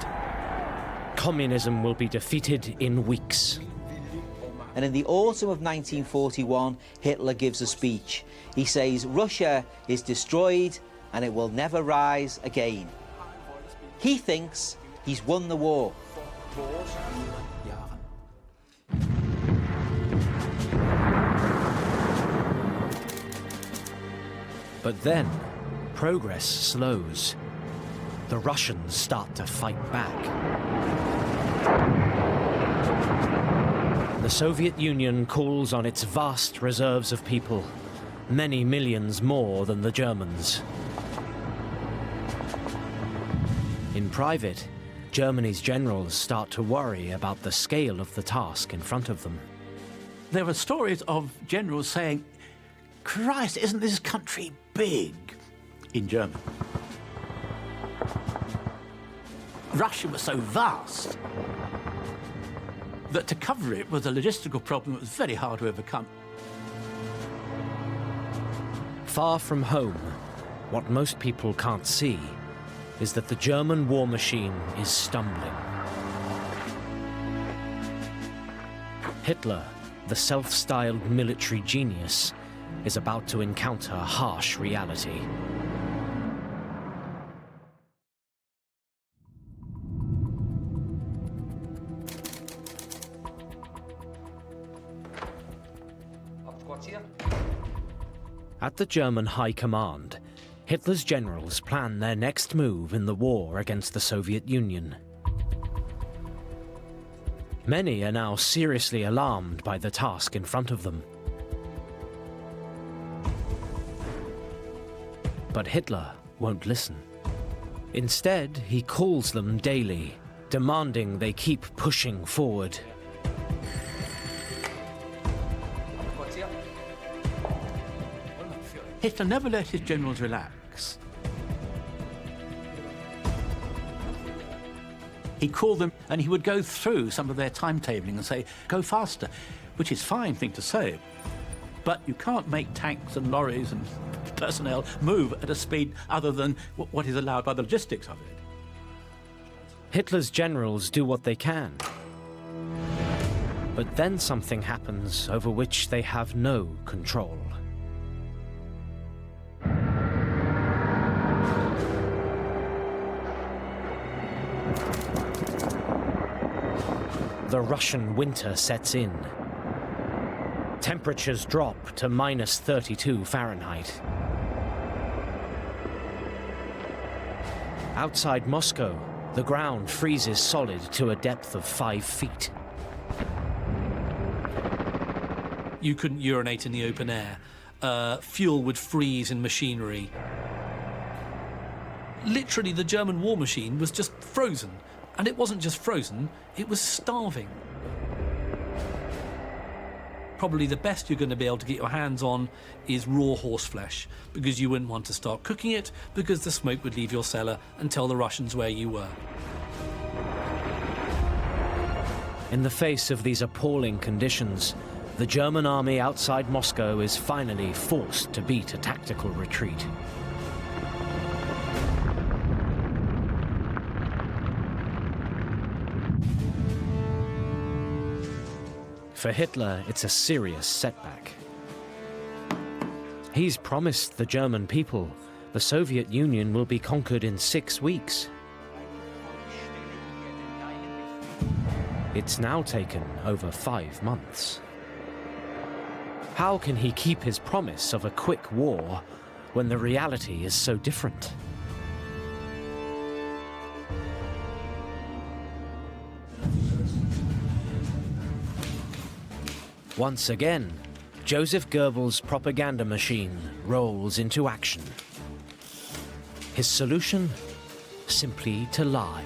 Communism will be defeated in weeks. And in the autumn of 1941, Hitler gives a speech. He says Russia is destroyed and it will never rise again. He thinks he's won the war. But then, progress slows. The Russians start to fight back. The Soviet Union calls on its vast reserves of people, many millions more than the Germans. In private, Germany's generals start to worry about the scale of the task in front of them. There were stories of generals saying, "Christ, isn't this country big?" in German. Russia was so vast that to cover it was a logistical problem that was very hard to overcome. Far from home, what most people can't see is that the German war machine is stumbling. Hitler, the self-styled military genius, is about to encounter harsh reality. At the German High Command, Hitler's generals plan their next move in the war against the Soviet Union. Many are now seriously alarmed by the task in front of them. But Hitler won't listen. Instead, he calls them daily, demanding they keep pushing forward. Hitler never let his generals relax. He called them and he would go through some of their timetabling and say, "Go faster," which is a fine thing to say. But you can't make tanks and lorries and personnel move at a speed other than what is allowed by the logistics of it. Hitler's generals do what they can. But then something happens over which they have no control. the Russian winter sets in. Temperatures drop to minus 32 Fahrenheit. Outside Moscow, the ground freezes solid to a depth of 5 feet. You couldn't urinate in the open air. Fuel would freeze in machinery. Literally, the German war machine was just frozen. And it wasn't just frozen, it was starving. Probably the best you're going to be able to get your hands on is raw horseflesh, because you wouldn't want to start cooking it, because the smoke would leave your cellar and tell the Russians where you were. In the face of these appalling conditions, the German army outside Moscow is finally forced to beat a tactical retreat. For Hitler, it's a serious setback. He's promised the German people the Soviet Union will be conquered in 6 weeks. It's now taken over 5 months. How can he keep his promise of a quick war when the reality is so different? Once again, Joseph Goebbels' propaganda machine rolls into action. His solution? Simply to lie.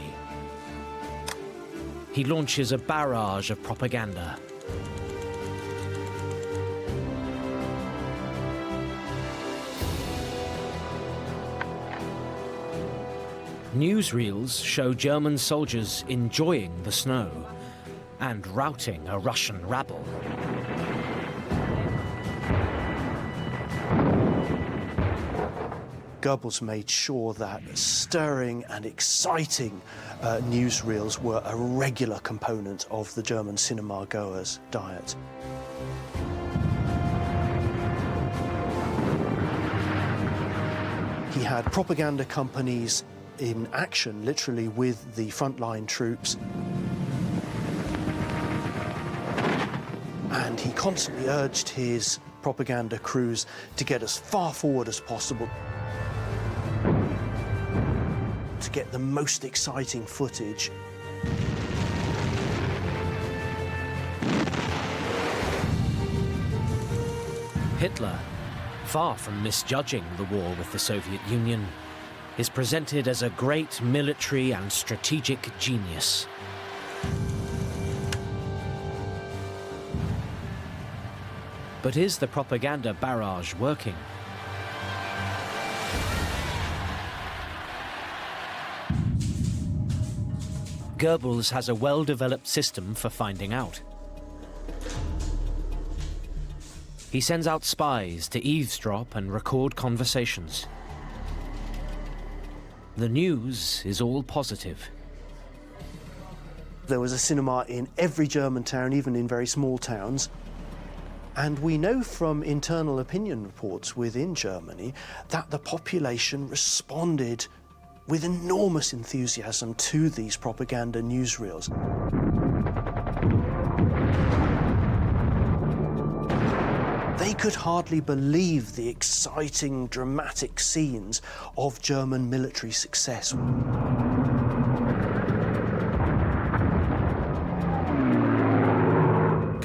He launches a barrage of propaganda. Newsreels show German soldiers enjoying the snow and routing a Russian rabble. Goebbels made sure that stirring and exciting newsreels were a regular component of the German cinema goers' diet. He had propaganda companies in action, literally, with the frontline troops. And he constantly urged his propaganda crews to get as far forward as possible, to get the most exciting footage. Hitler, far from misjudging the war with the Soviet Union, is presented as a great military and strategic genius. But is the propaganda barrage working? Goebbels has a well-developed system for finding out. He sends out spies to eavesdrop and record conversations. The news is all positive. There was a cinema in every German town, even in very small towns. And we know from internal opinion reports within Germany that the population responded with enormous enthusiasm to these propaganda newsreels. They could hardly believe the exciting, dramatic scenes of German military success.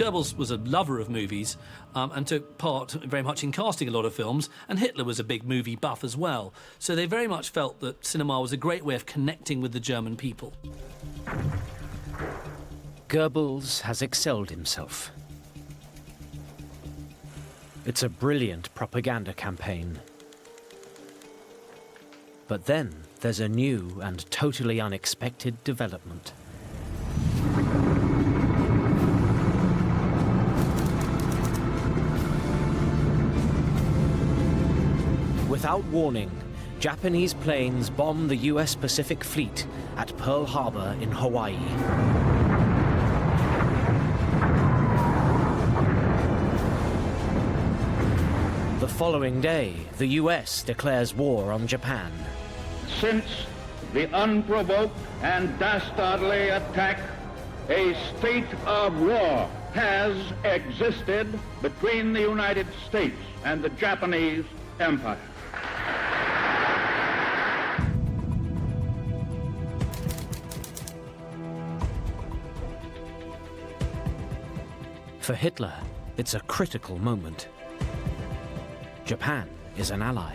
Goebbels was a lover of movies and took part very much in casting a lot of films, and Hitler was a big movie buff as well. So they very much felt that cinema was a great way of connecting with the German people. Goebbels has excelled himself. It's a brilliant propaganda campaign. But then there's a new and totally unexpected development. Without warning, Japanese planes bomb the US Pacific Fleet at Pearl Harbor in Hawaii. The following day, the US declares war on Japan. Since the unprovoked and dastardly attack A state of war has existed between the United States and the Japanese Empire. For Hitler, it's a critical moment. Japan is an ally.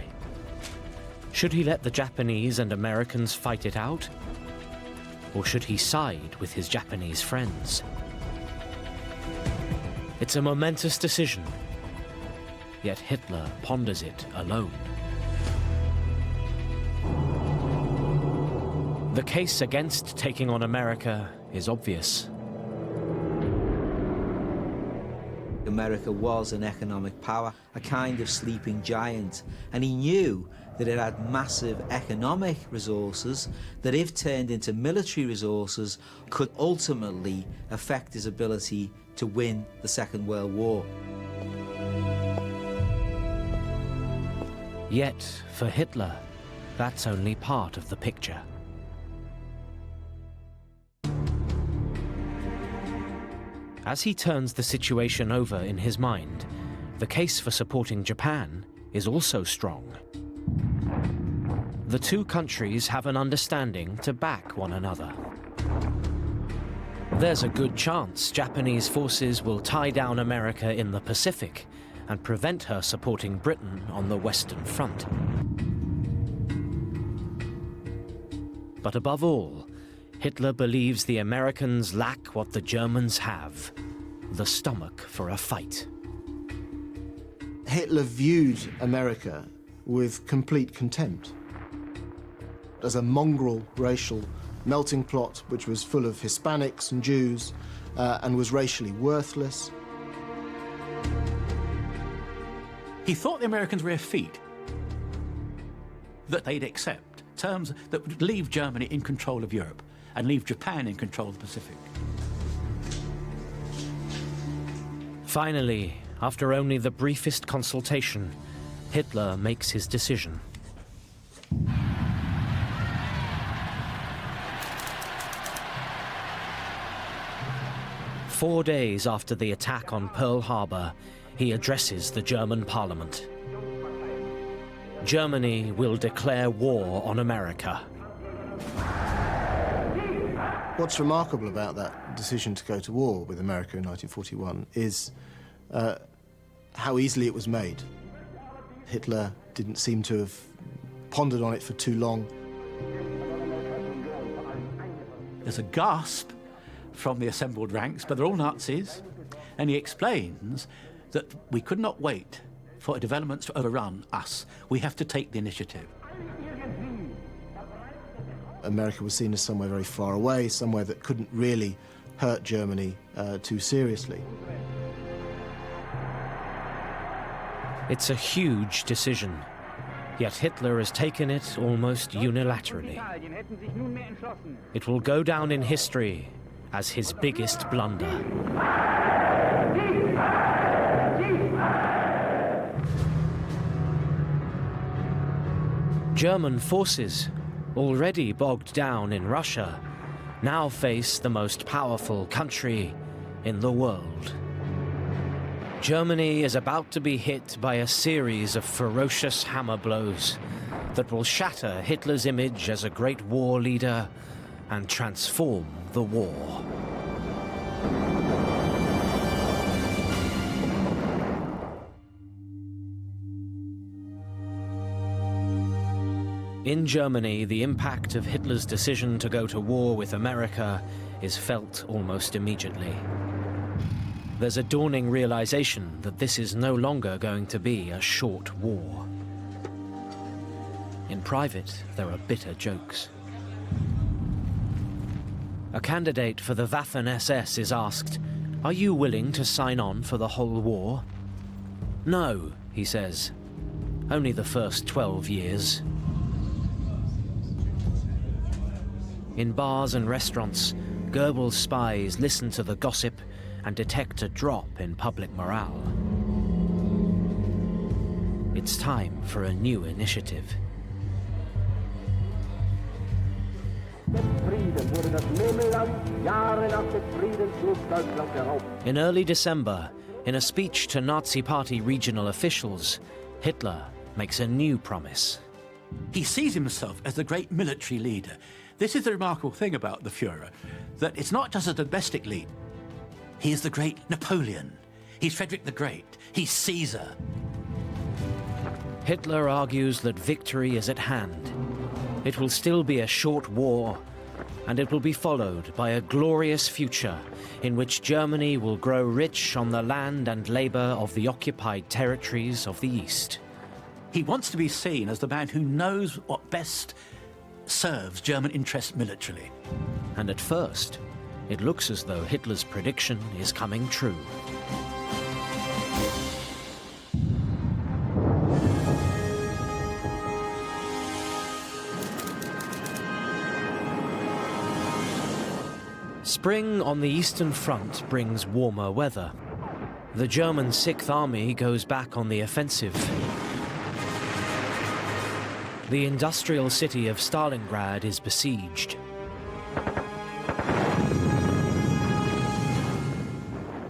Should he let the Japanese and Americans fight it out? Or should he side with his Japanese friends? It's a momentous decision, yet Hitler ponders it alone. The case against taking on America is obvious. America was an economic power, a kind of sleeping giant, and he knew that it had massive economic resources that, if turned into military resources, could ultimately affect his ability to win the Second World War. Yet, for Hitler, that's only part of the picture. As he turns the situation over in his mind, the case for supporting Japan is also strong. The two countries have an understanding to back one another. There's a good chance Japanese forces will tie down America in the Pacific and prevent her supporting Britain on the Western Front. But above all, Hitler believes the Americans lack what the Germans have: the stomach for a fight. Hitler viewed America with complete contempt as a mongrel racial melting pot which was full of Hispanics and Jews and was racially worthless. He thought the Americans were a feat, that they'd accept terms that would leave Germany in control of Europe and leave Japan in control of the Pacific. Finally, after only the briefest consultation, Hitler makes his decision. Four days after the attack on Pearl Harbor, he addresses the German parliament. Germany will declare war on America. What's remarkable about that decision to go to war with America in 1941 is how easily it was made. Hitler didn't seem to have pondered on it for too long. There's a gasp from the assembled ranks, but they're all Nazis, and he explains that we could not wait for developments to overrun us. We have to take the initiative. America was seen as somewhere very far away, somewhere that couldn't really hurt Germany too seriously. It's a huge decision, yet Hitler has taken it almost unilaterally. It will go down in history as his biggest blunder. German forces, already bogged down in Russia, now face the most powerful country in the world. Germany is about to be hit by a series of ferocious hammer blows that will shatter Hitler's image as a great war leader and transform the war. In Germany, the impact of Hitler's decision to go to war with America is felt almost immediately. There's a dawning realization that this is no longer going to be a short war. In private, there are bitter jokes. A candidate for the Waffen-SS is asked, "Are you willing to sign on for the whole war?" "No," he says. "Only the first 12 years." In bars and restaurants, Goebbels spies listen to the gossip and detect a drop in public morale. It's time for a new initiative. In early December, in a speech to Nazi Party regional officials, Hitler makes a new promise. He sees himself as the great military leader. This is the remarkable thing about the Führer, that it's not just a domestic leader. He is the great Napoleon. He's Frederick the Great. He's Caesar. Hitler argues that victory is at hand. It will still be a short war, and it will be followed by a glorious future in which Germany will grow rich on the land and labor of the occupied territories of the East. He wants to be seen as the man who knows what best serves German interests militarily. And at first, it looks as though Hitler's prediction is coming true. Spring on the Eastern Front brings warmer weather. The German Sixth Army goes back on the offensive. The industrial city of Stalingrad is besieged.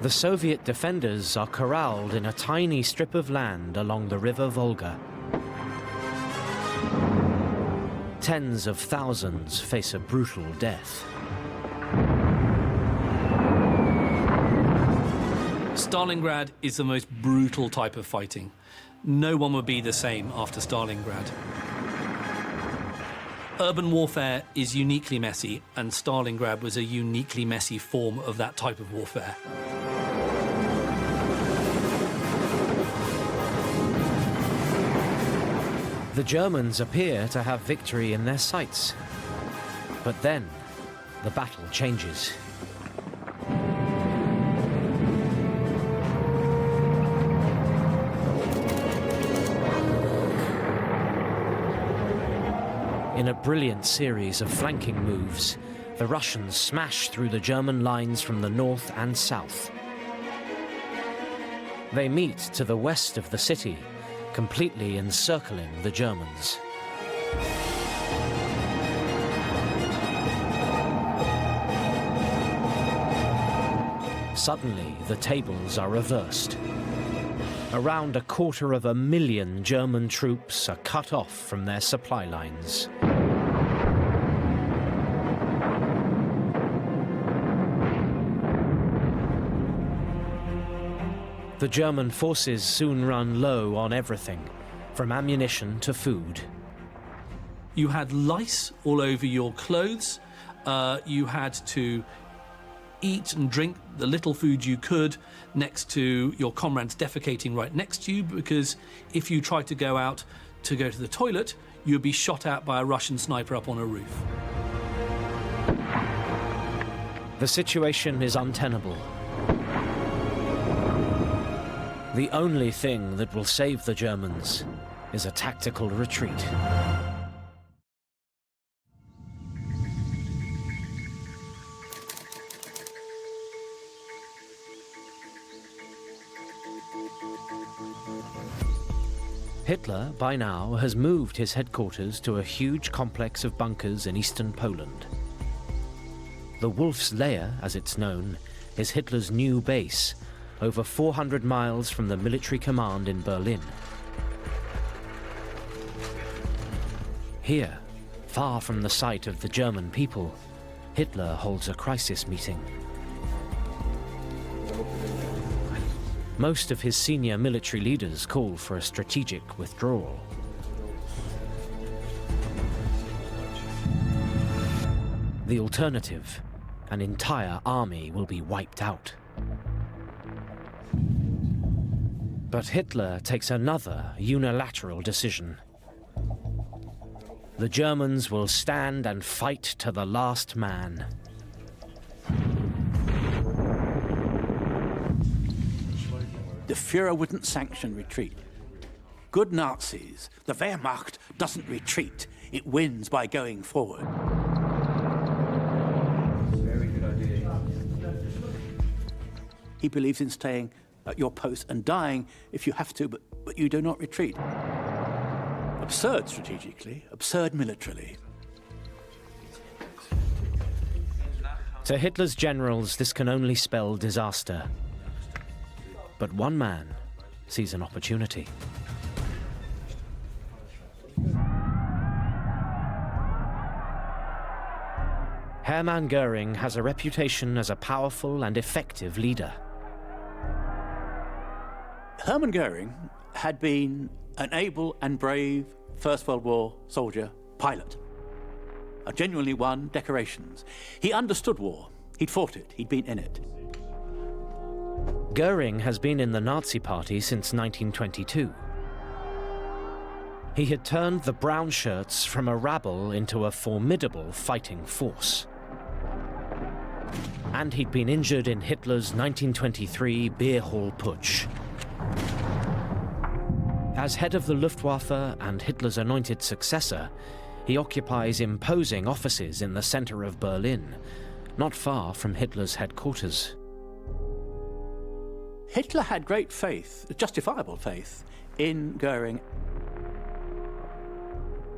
The Soviet defenders are corralled in a tiny strip of land along the river Volga. Tens of thousands face a brutal death. Stalingrad is the most brutal type of fighting. No one would be the same after Stalingrad. Urban warfare is uniquely messy, and Stalingrad was a uniquely messy form of that type of warfare. The Germans appear to have victory in their sights. But then, the battle changes. In a brilliant series of flanking moves, the Russians smash through the German lines from the north and south. They meet to the west of the city, completely encircling the Germans. Suddenly, the tables are reversed. Around 250,000 German troops are cut off from their supply lines. The German forces soon run low on everything, from ammunition to food. You had lice all over your clothes. You had to eat and drink the little food you could next to your comrades defecating right next to you, because if you tried to go out to go to the toilet, you'd be shot at by a Russian sniper up on a roof. The situation is untenable. The only thing that will save the Germans is a tactical retreat. Hitler, by now, has moved his headquarters to a huge complex of bunkers in eastern Poland. The Wolf's Lair, as it's known, is Hitler's new base, over 400 miles from the military command in Berlin. Here, far from the sight of the German people, Hitler holds a crisis meeting. Most of his senior military leaders call for a strategic withdrawal. The alternative, an entire army will be wiped out. But Hitler takes another unilateral decision. The Germans will stand and fight to the last man. The Führer wouldn't sanction retreat. Good Nazis, the Wehrmacht doesn't retreat. It wins by going forward. Very good idea. He believes in staying at your post and dying if you have to, but you do not retreat. Absurd strategically, absurd militarily. To Hitler's generals, this can only spell disaster. But one man sees an opportunity. Hermann Goering has a reputation as a powerful and effective leader. Hermann Goering had been an able and brave First World War soldier pilot. Genuinely won decorations. He understood war. He'd fought it. He'd been in it. Goering has been in the Nazi Party since 1922. He had turned the brown shirts from a rabble into a formidable fighting force. And he'd been injured in Hitler's 1923 beer hall putsch. As head of the Luftwaffe and Hitler's anointed successor, he occupies imposing offices in the center of Berlin, not far from Hitler's headquarters. Hitler had great faith, justifiable faith, in Goering.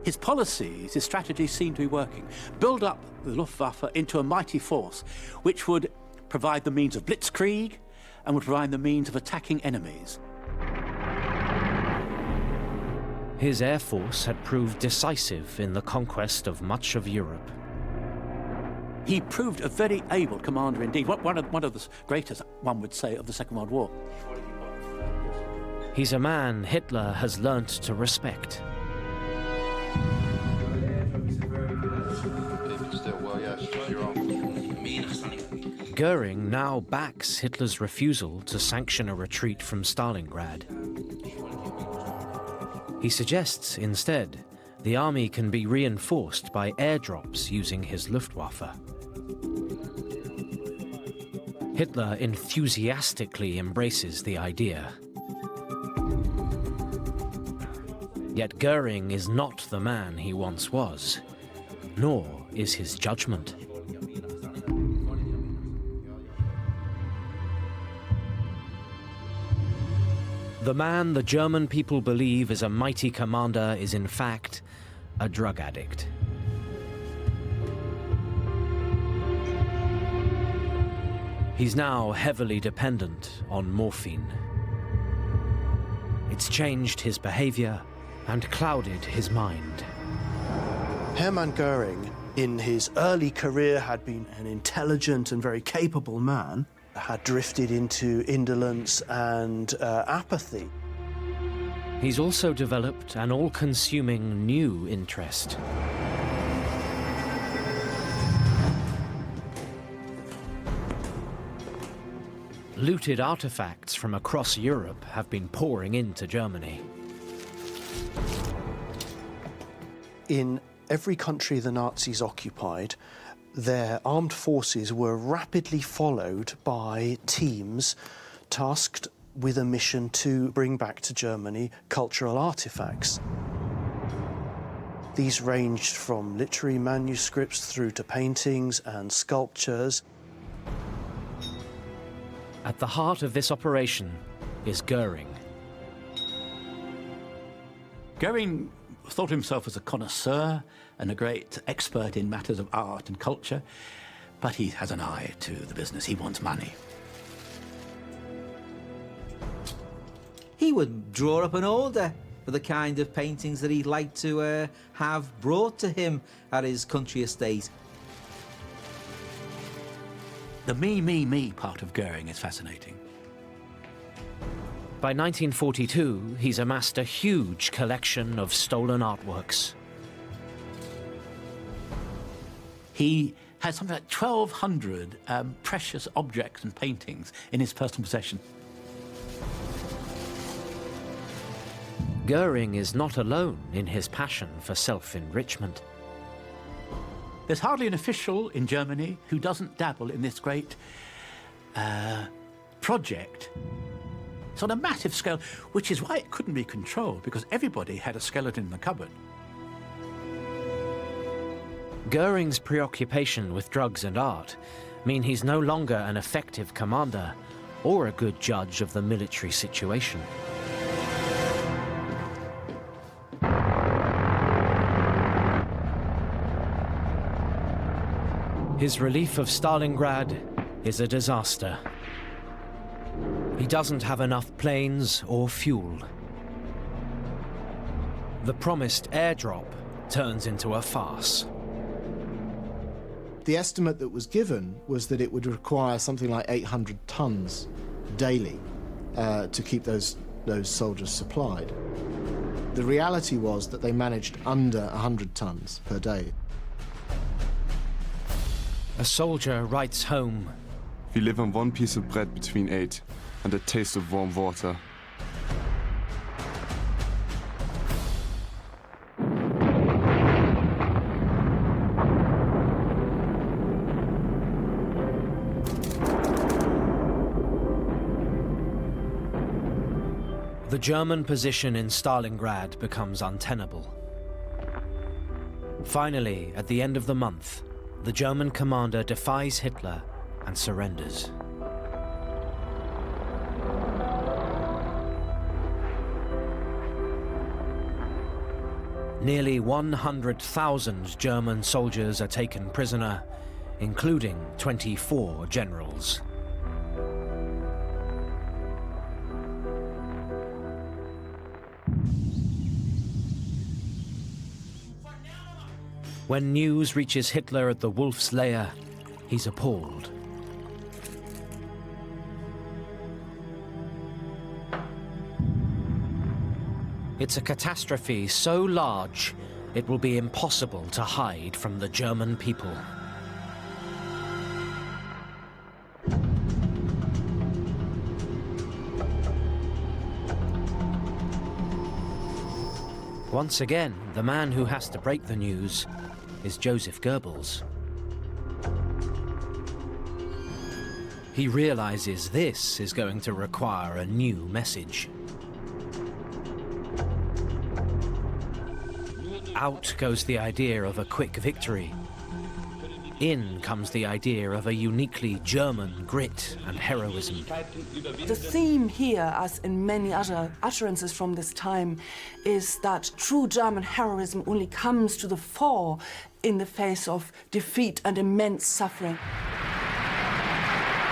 His policies, his strategies seemed to be working. Build up the Luftwaffe into a mighty force, which would provide the means of blitzkrieg and would provide the means of attacking enemies. His air force had proved decisive in the conquest of much of Europe. He proved a very able commander indeed, one of the greatest, one would say, of the Second World War. He's a man Hitler has learnt to respect. Goering now backs Hitler's refusal to sanction a retreat from Stalingrad. He suggests, instead, the army can be reinforced by airdrops using his Luftwaffe. Hitler enthusiastically embraces the idea. Yet Goering is not the man he once was, nor is his judgment. The man the German people believe is a mighty commander is in fact a drug addict. He's now heavily dependent on morphine. It's changed his behavior and clouded his mind. Hermann Goering, in his early career, had been an intelligent and very capable man, had drifted into indolence and apathy. He's also developed an all-consuming new interest. Looted artifacts from across Europe have been pouring into Germany. In every country the Nazis occupied, their armed forces were rapidly followed by teams tasked with a mission to bring back to Germany cultural artifacts. These ranged from literary manuscripts through to paintings and sculptures. At the heart of this operation is Goering. Goering thought himself as a connoisseur and a great expert in matters of art and culture, but he has an eye to the business. He wants money. He would draw up an order for the kind of paintings that he'd like to have brought to him at his country estate. The me part of Goering is fascinating. By 1942, he's amassed a huge collection of stolen artworks. He has something like 1,200 precious objects and paintings in his personal possession. Goering is not alone in his passion for self-enrichment. There's hardly an official in Germany who doesn't dabble in this great project. It's on a massive scale, which is why it couldn't be controlled, because everybody had a skeleton in the cupboard. Goering's preoccupation with drugs and art mean he's no longer an effective commander or a good judge of the military situation. His relief of Stalingrad is a disaster. He doesn't have enough planes or fuel. The promised airdrop turns into a farce. The estimate that was given was that it would require something like 800 tons daily to keep those soldiers supplied. The reality was that they managed under 100 tons per day. A soldier writes home. We live on one piece of bread between 8 and a taste of warm water. The German position in Stalingrad becomes untenable. Finally, at the end of the month, the German commander defies Hitler and surrenders. Nearly 100,000 German soldiers are taken prisoner, including 24 generals. When news reaches Hitler at the Wolf's Lair, he's appalled. It's a catastrophe so large, it will be impossible to hide from the German people. Once again, the man who has to break the news is Joseph Goebbels. He realizes this is going to require a new message. Out goes the idea of a quick victory. In comes the idea of a uniquely German grit and heroism. The theme here, as in many other utterances from this time, is that true German heroism only comes to the fore in the face of defeat and immense suffering.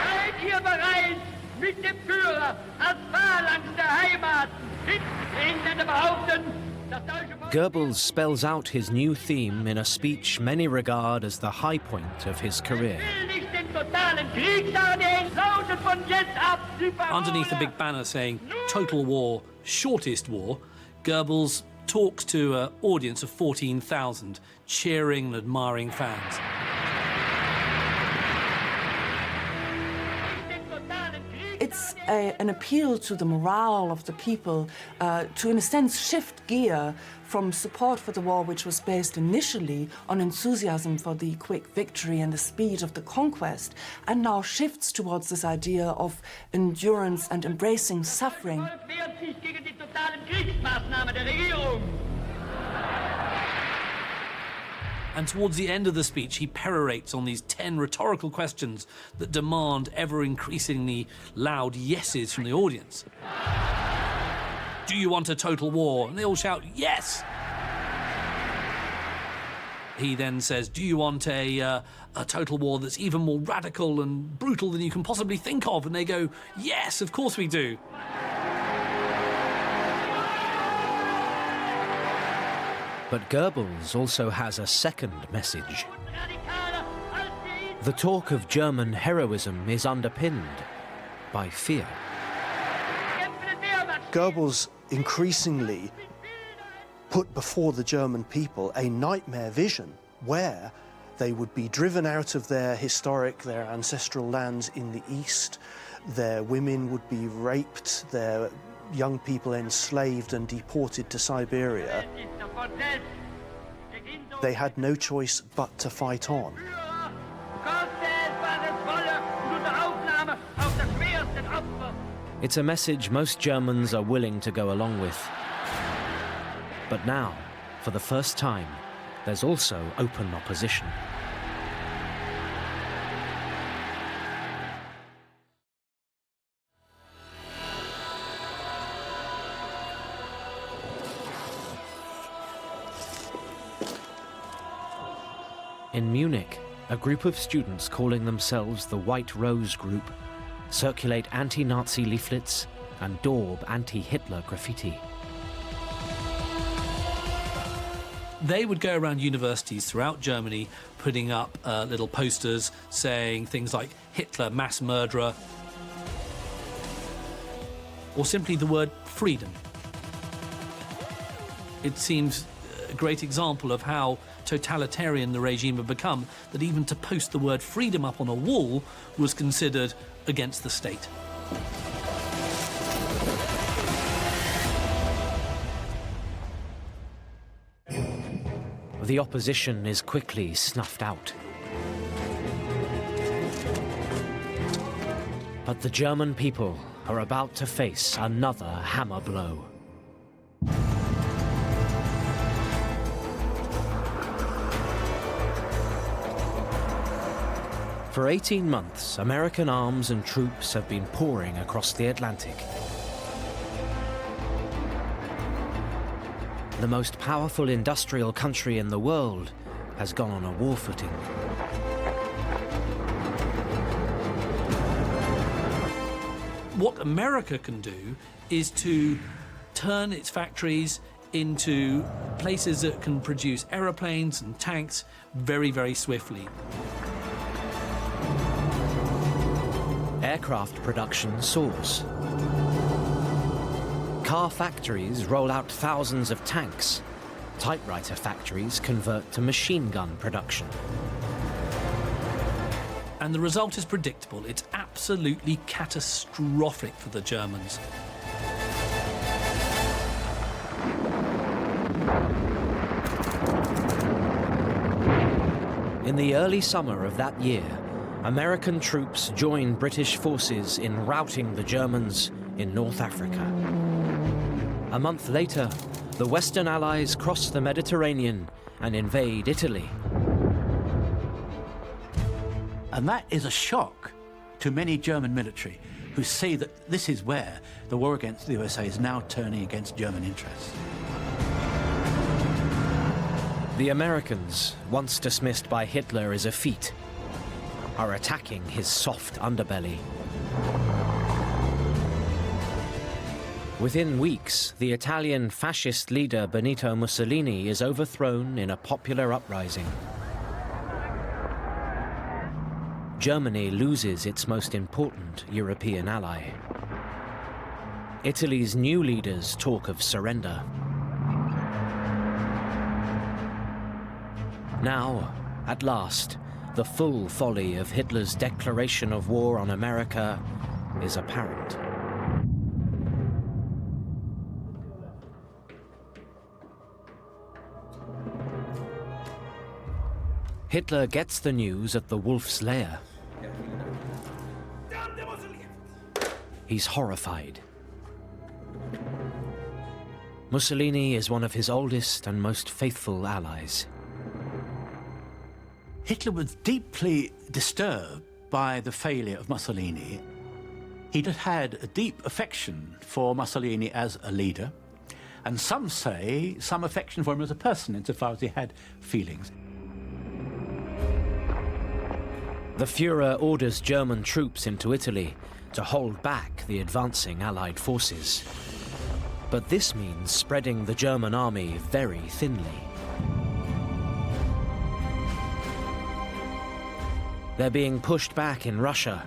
Seid ihr bereit, mit dem Führer als Phalanx der Heimat hinter behaupten, Goebbels spells out his new theme in a speech many regard as the high point of his career. Underneath the big banner saying "Total War, Shortest War," Goebbels talks to an audience of 14,000 cheering and admiring fans. It's an appeal to the morale of the people to, in a sense, shift gear from support for the war, which was based initially on enthusiasm for the quick victory and the speed of the conquest, and now shifts towards this idea of endurance and embracing suffering. And towards the end of the speech, he perorates on these 10 rhetorical questions that demand ever-increasingly loud yeses from the audience. Do you want a total war? And they all shout, yes! He then says, do you want a total war that's even more radical and brutal than you can possibly think of? And they go, yes, of course we do. But Goebbels also has a second message. The talk of German heroism is underpinned by fear. Goebbels increasingly put before the German people a nightmare vision where they would be driven out of their ancestral lands in the east, their women would be raped, their young people enslaved and deported to Siberia. They had no choice but to fight on. It's a message most Germans are willing to go along with. But now, for the first time, there's also open opposition. In Munich, a group of students calling themselves the White Rose Group circulate anti-Nazi leaflets and daub anti-Hitler graffiti. They would go around universities throughout Germany putting up little posters saying things like Hitler, mass murderer, or simply the word freedom. It seems a great example of how totalitarian the regime had become, that even to post the word freedom up on a wall was considered against the state. The opposition is quickly snuffed out. But the German people are about to face another hammer blow. For 18 months, American arms and troops have been pouring across the Atlantic. The most powerful industrial country in the world has gone on a war footing. What America can do is to turn its factories into places that can produce aeroplanes and tanks very, very swiftly. Aircraft production soars. Car factories roll out thousands of tanks. Typewriter factories convert to machine gun production. And the result is predictable. It's absolutely catastrophic for the Germans. In the early summer of that year, American troops joined British forces in routing the Germans in North Africa. A month later, the Western Allies cross the Mediterranean and invade Italy. And that is a shock to many German military who see that this is where the war against the USA is now turning against German interests. The Americans, once dismissed by Hitler as a feat, are attacking his soft underbelly. Within weeks, the Italian fascist leader Benito Mussolini is overthrown in a popular uprising. Germany loses its most important European ally. Italy's new leaders talk of surrender. Now, at last, the full folly of Hitler's declaration of war on America is apparent. Hitler gets the news at the Wolf's Lair. He's horrified. Mussolini is one of his oldest and most faithful allies. Hitler was deeply disturbed by the failure of Mussolini. He'd had a deep affection for Mussolini as a leader, and some say some affection for him as a person, insofar as he had feelings. The Führer orders German troops into Italy to hold back the advancing Allied forces. But this means spreading the German army very thinly. They're being pushed back in Russia.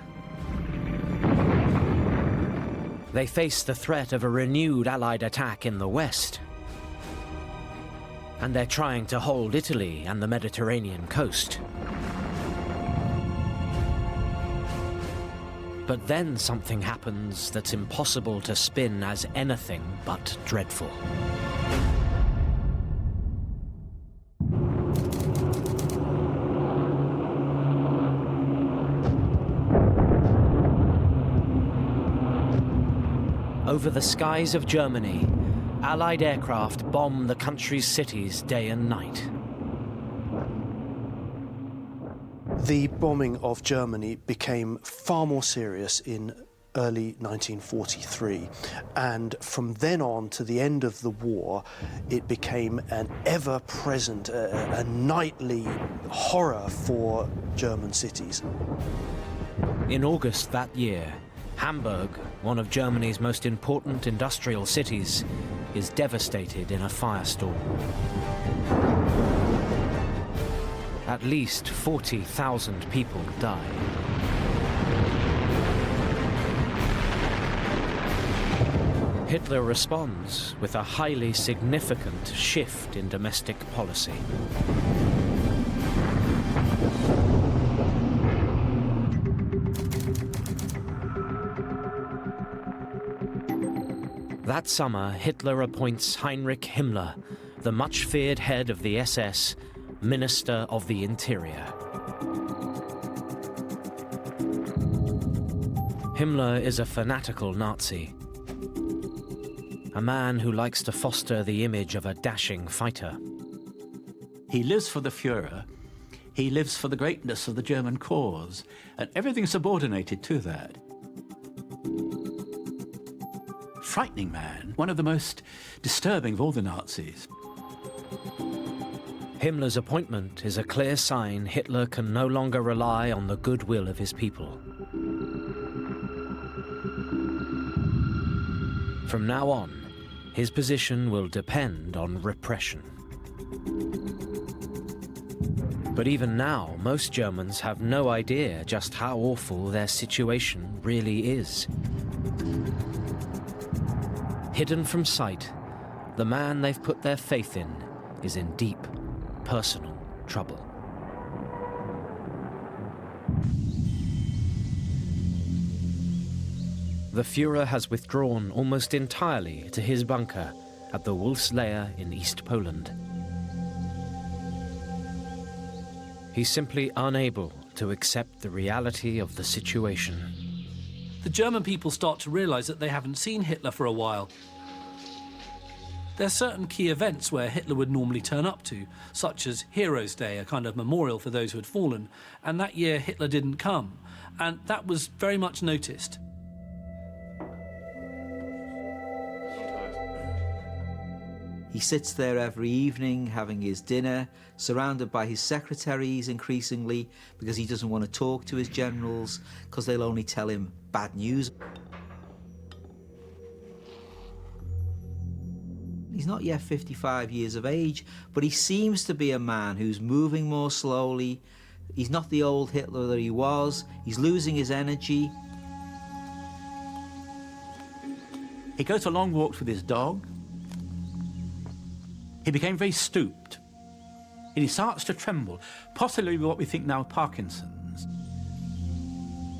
They face the threat of a renewed Allied attack in the West. And they're trying to hold Italy and the Mediterranean coast. But then something happens that's impossible to spin as anything but dreadful. Over the skies of Germany, Allied aircraft bomb the country's cities day and night. The bombing of Germany became far more serious in early 1943. And from then on to the end of the war, it became an ever-present, a nightly horror for German cities. In August that year, Hamburg, one of Germany's most important industrial cities, is devastated in a firestorm. At least 40,000 people die. Hitler responds with a highly significant shift in domestic policy. That summer, Hitler appoints Heinrich Himmler, the much-feared head of the SS, Minister of the Interior. Himmler is a fanatical Nazi, a man who likes to foster the image of a dashing fighter. He lives for the Führer, he lives for the greatness of the German cause, and everything subordinated to that. Frightening man, one of the most disturbing of all the Nazis. Himmler's appointment is a clear sign Hitler can no longer rely on the goodwill of his people. From now on, his position will depend on repression. But even now, most Germans have no idea just how awful their situation really is. Hidden from sight, the man they've put their faith in is in deep, personal trouble. The Führer has withdrawn almost entirely to his bunker at the Wolf's Lair in East Poland. He's simply unable to accept the reality of the situation. The German people start to realise that they haven't seen Hitler for a while. There are certain key events where Hitler would normally turn up to, such as Heroes' Day, a kind of memorial for those who had fallen, and that year Hitler didn't come, and that was very much noticed. He sits there every evening having his dinner, surrounded by his secretaries increasingly, because he doesn't want to talk to his generals, because they'll only tell him bad news. He's not yet 55 years of age, but he seems to be a man who's moving more slowly. He's not the old Hitler that he was. He's losing his energy. He goes for long walks with his dog. He became very stooped. And he starts to tremble, possibly what we think now Parkinson's.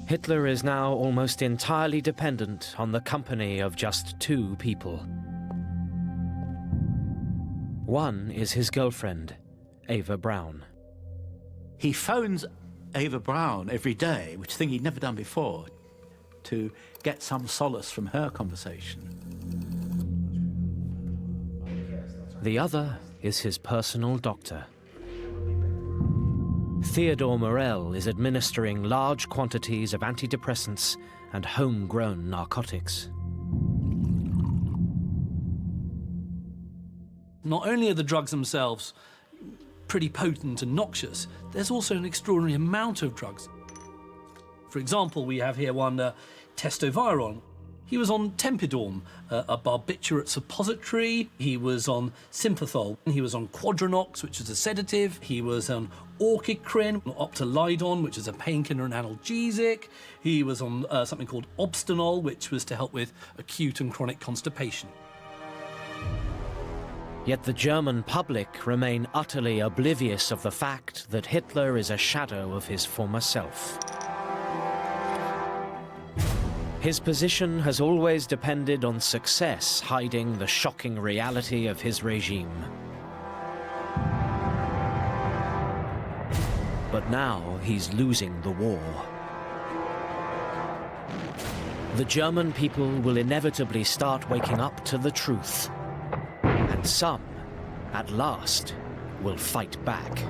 Hitler is now almost entirely dependent on the company of just two people. One is his girlfriend, Eva Braun. He phones Eva Braun every day, which is a thing he'd never done before, to get some solace from her conversation. The other is his personal doctor. Theodor Morell is administering large quantities of antidepressants and homegrown narcotics. Not only are the drugs themselves pretty potent and noxious, there's also an extraordinary amount of drugs. For example, we have here one testoviron. He was on Tempidorm, a barbiturate suppository. He was on Sympathol. He was on Quadranox, which is a sedative. He was on Orchicrin, Optolidon, which is a painkiller and analgesic. He was on something called Obstanol, which was to help with acute and chronic constipation. Yet the German public remain utterly oblivious of the fact that Hitler is a shadow of his former self. His position has always depended on success hiding the shocking reality of his regime. But now he's losing the war. The German people will inevitably start waking up to the truth. And some, at last, will fight back.